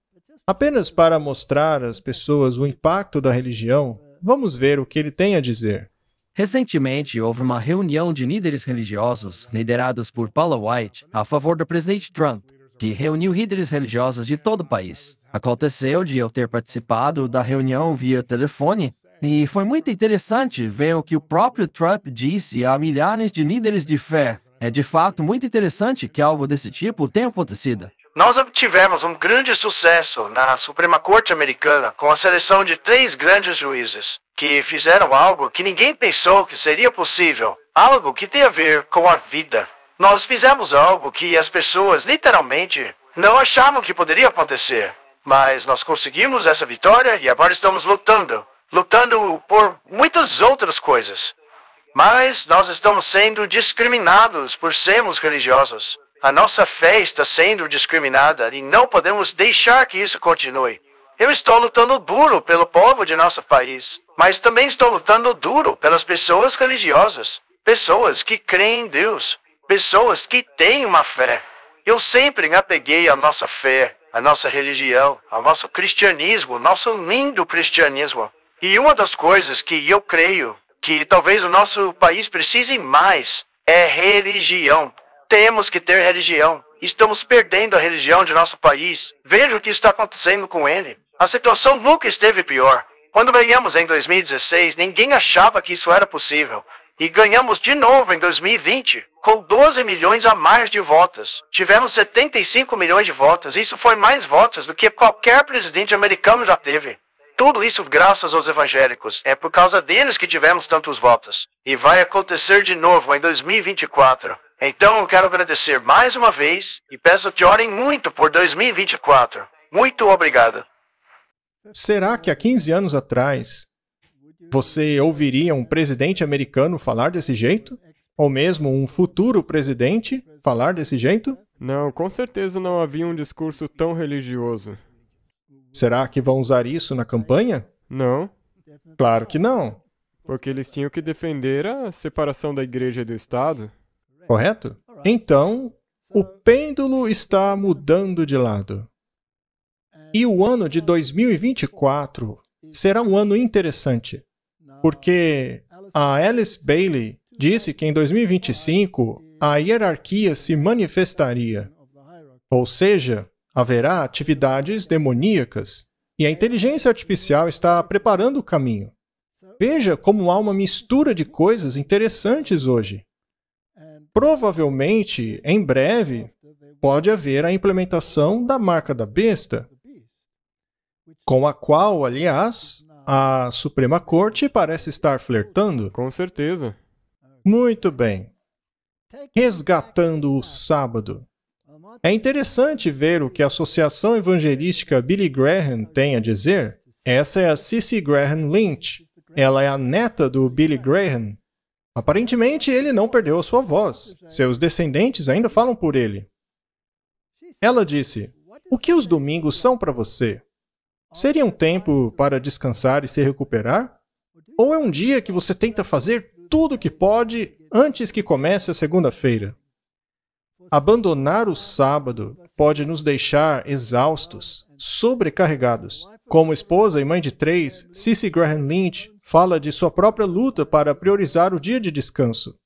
Apenas para mostrar às pessoas o impacto da religião, vamos ver o que ele tem a dizer. Recentemente, houve uma reunião de líderes religiosos, liderados por Paula White, a favor do presidente Trump, que reuniu líderes religiosos de todo o país. Aconteceu de eu ter participado da reunião via telefone, e foi muito interessante ver o que o próprio Trump disse a milhares de líderes de fé. É de fato muito interessante que algo desse tipo tenha acontecido. Nós obtivemos um grande sucesso na Suprema Corte Americana com a seleção de 3 grandes juízes, que fizeram algo que ninguém pensou que seria possível, algo que tem a ver com a vida. Nós fizemos algo que as pessoas, literalmente, não achavam que poderia acontecer. Mas nós conseguimos essa vitória e agora estamos lutando por muitas outras coisas. Mas nós estamos sendo discriminados por sermos religiosos. A nossa fé está sendo discriminada e não podemos deixar que isso continue. Eu estou lutando duro pelo povo de nosso país, mas também estou lutando duro pelas pessoas religiosas, pessoas que creem em Deus, pessoas que têm uma fé. Eu sempre me apeguei à nossa fé, à nossa religião, ao nosso cristianismo, nosso lindo cristianismo. E uma das coisas que eu creio que talvez o nosso país precise mais é religião. Temos que ter religião. Estamos perdendo a religião de nosso país. Veja o que está acontecendo com ele. A situação nunca esteve pior. Quando ganhamos em 2016, ninguém achava que isso era possível. E ganhamos de novo em 2020, com 12 milhões a mais de votos. Tivemos 75 milhões de votos. Isso foi mais votos do que qualquer presidente americano já teve. Tudo isso graças aos evangélicos. É por causa deles que tivemos tantos votos. E vai acontecer de novo em 2024. Então eu quero agradecer mais uma vez e peço que orem muito por 2024. Muito obrigado. Será que há 15 anos atrás você ouviria um presidente americano falar desse jeito? Ou mesmo um futuro presidente falar desse jeito? Não, com certeza não havia um discurso tão religioso. Será que vão usar isso na campanha? Não. Claro que não. Porque eles tinham que defender a separação da igreja e do Estado. Correto? Então, o pêndulo está mudando de lado. E o ano de 2024 será um ano interessante, porque a Alice Bailey disse que em 2025 a hierarquia se manifestaria. Ou seja, haverá atividades demoníacas, e a inteligência artificial está preparando o caminho. Veja como há uma mistura de coisas interessantes hoje. Provavelmente, em breve, pode haver a implementação da marca da besta, com a qual, aliás, a Suprema Corte parece estar flertando. Com certeza. Muito bem. Resgatando o sábado. É interessante ver o que a Associação Evangelística Billy Graham tem a dizer. Essa é a Cissy Graham Lynch. Ela é a neta do Billy Graham. Aparentemente, ele não perdeu a sua voz. Seus descendentes ainda falam por ele. Ela disse: "O que os domingos são para você? Seria um tempo para descansar e se recuperar? Ou é um dia que você tenta fazer tudo o que pode antes que comece a segunda-feira? Abandonar o sábado pode nos deixar exaustos, sobrecarregados. Como esposa e mãe de 3, Cissy Graham Lynch fala de sua própria luta para priorizar o dia de descanso.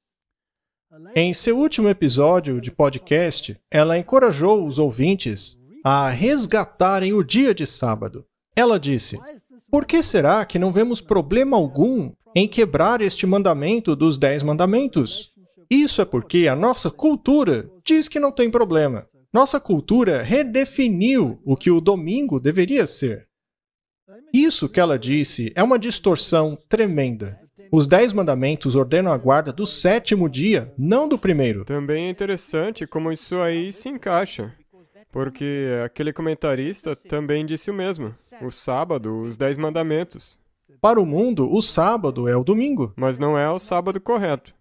Em seu último episódio de podcast, ela encorajou os ouvintes a resgatarem o dia de sábado. Ela disse: "Por que será que não vemos problema algum em quebrar este mandamento dos 10 mandamentos? Isso é porque a nossa cultura diz que não tem problema. Nossa cultura redefiniu o que o domingo deveria ser." Isso que ela disse é uma distorção tremenda. Os 10 mandamentos ordenam a guarda do 7º dia, não do primeiro. Também é interessante como isso aí se encaixa. Porque aquele comentarista também disse o mesmo. O sábado, os 10 mandamentos. Para o mundo, o sábado é o domingo. Mas não é o sábado correto.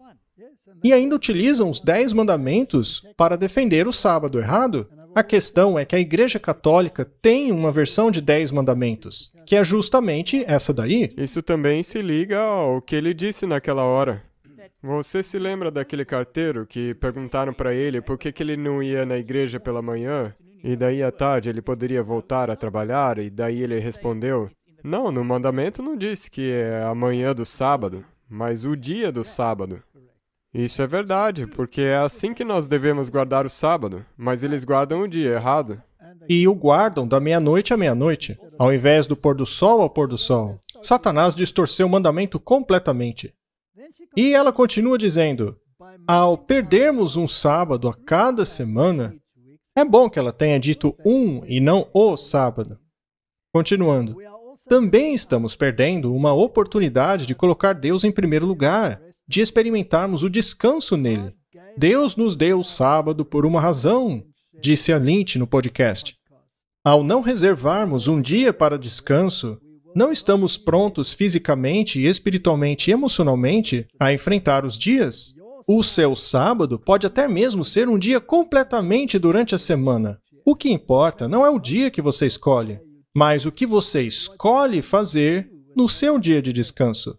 E ainda utilizam os 10 mandamentos para defender o sábado, errado? A questão é que a Igreja Católica tem uma versão de 10 mandamentos, que é justamente essa daí. Isso também se liga ao que ele disse naquela hora. Você se lembra daquele carteiro que perguntaram para ele por que ele não ia na igreja pela manhã e daí à tarde ele poderia voltar a trabalhar e daí ele respondeu: não, no mandamento não diz que é a manhã do sábado, mas o dia do sábado. Isso é verdade, porque é assim que nós devemos guardar o sábado, mas eles guardam o dia errado. E o guardam da meia-noite à meia-noite, ao invés do pôr do sol ao pôr do sol. Satanás distorceu o mandamento completamente. E ela continua dizendo, ao perdermos um sábado a cada semana, é bom que ela tenha dito um e não o sábado. Continuando, também estamos perdendo uma oportunidade de colocar Deus em primeiro lugar, de experimentarmos o descanso nele. Deus nos deu o sábado por uma razão, disse a Lynch no podcast. Ao não reservarmos um dia para descanso, não estamos prontos fisicamente, espiritualmente e emocionalmente a enfrentar os dias. O seu sábado pode até mesmo ser um dia completamente durante a semana. O que importa não é o dia que você escolhe, mas o que você escolhe fazer no seu dia de descanso.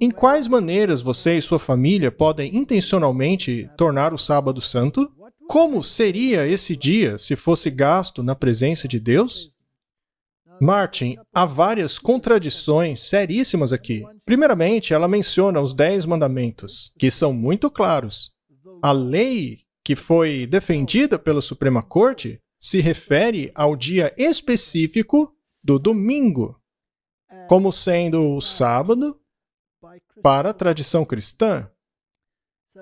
Em quais maneiras você e sua família podem intencionalmente tornar o sábado santo? Como seria esse dia se fosse gasto na presença de Deus? Martin, há várias contradições seríssimas aqui. Primeiramente, ela menciona os 10 mandamentos, que são muito claros. A lei que foi defendida pela Suprema Corte se refere ao dia específico do domingo, como sendo o sábado para a tradição cristã.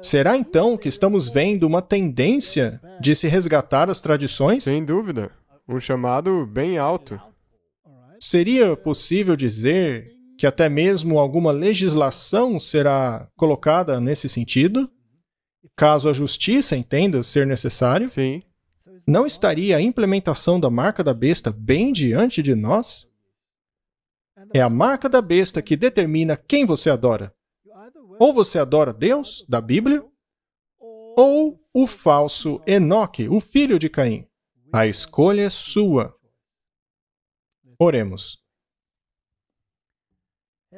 Será então que estamos vendo uma tendência de se resgatar as tradições? Sem dúvida. Um chamado bem alto. Seria possível dizer que até mesmo alguma legislação será colocada nesse sentido? Caso a justiça entenda ser necessário? Sim. Não estaria a implementação da marca da besta bem diante de nós? É a marca da besta que determina quem você adora. Ou você adora Deus, da Bíblia, ou o falso Enoque, o filho de Caim. A escolha é sua. Oremos.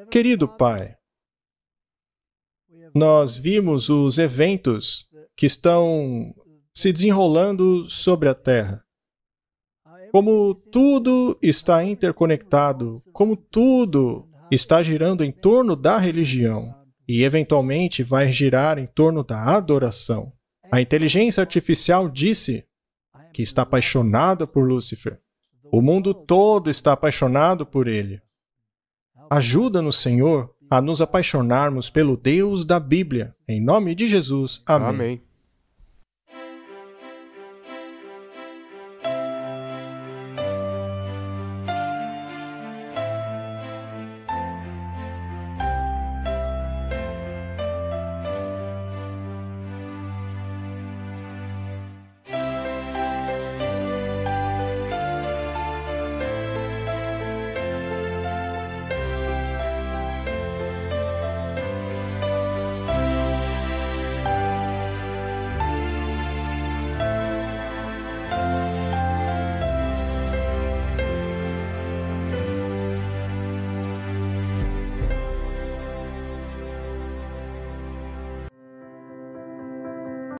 Querido Pai, nós vimos os eventos que estão se desenrolando sobre a Terra. Como tudo está interconectado, como tudo está girando em torno da religião e, eventualmente, vai girar em torno da adoração. A inteligência artificial disse que está apaixonada por Lúcifer. O mundo todo está apaixonado por ele. Ajuda-nos, Senhor, a nos apaixonarmos pelo Deus da Bíblia. Em nome de Jesus. Amém. Amém.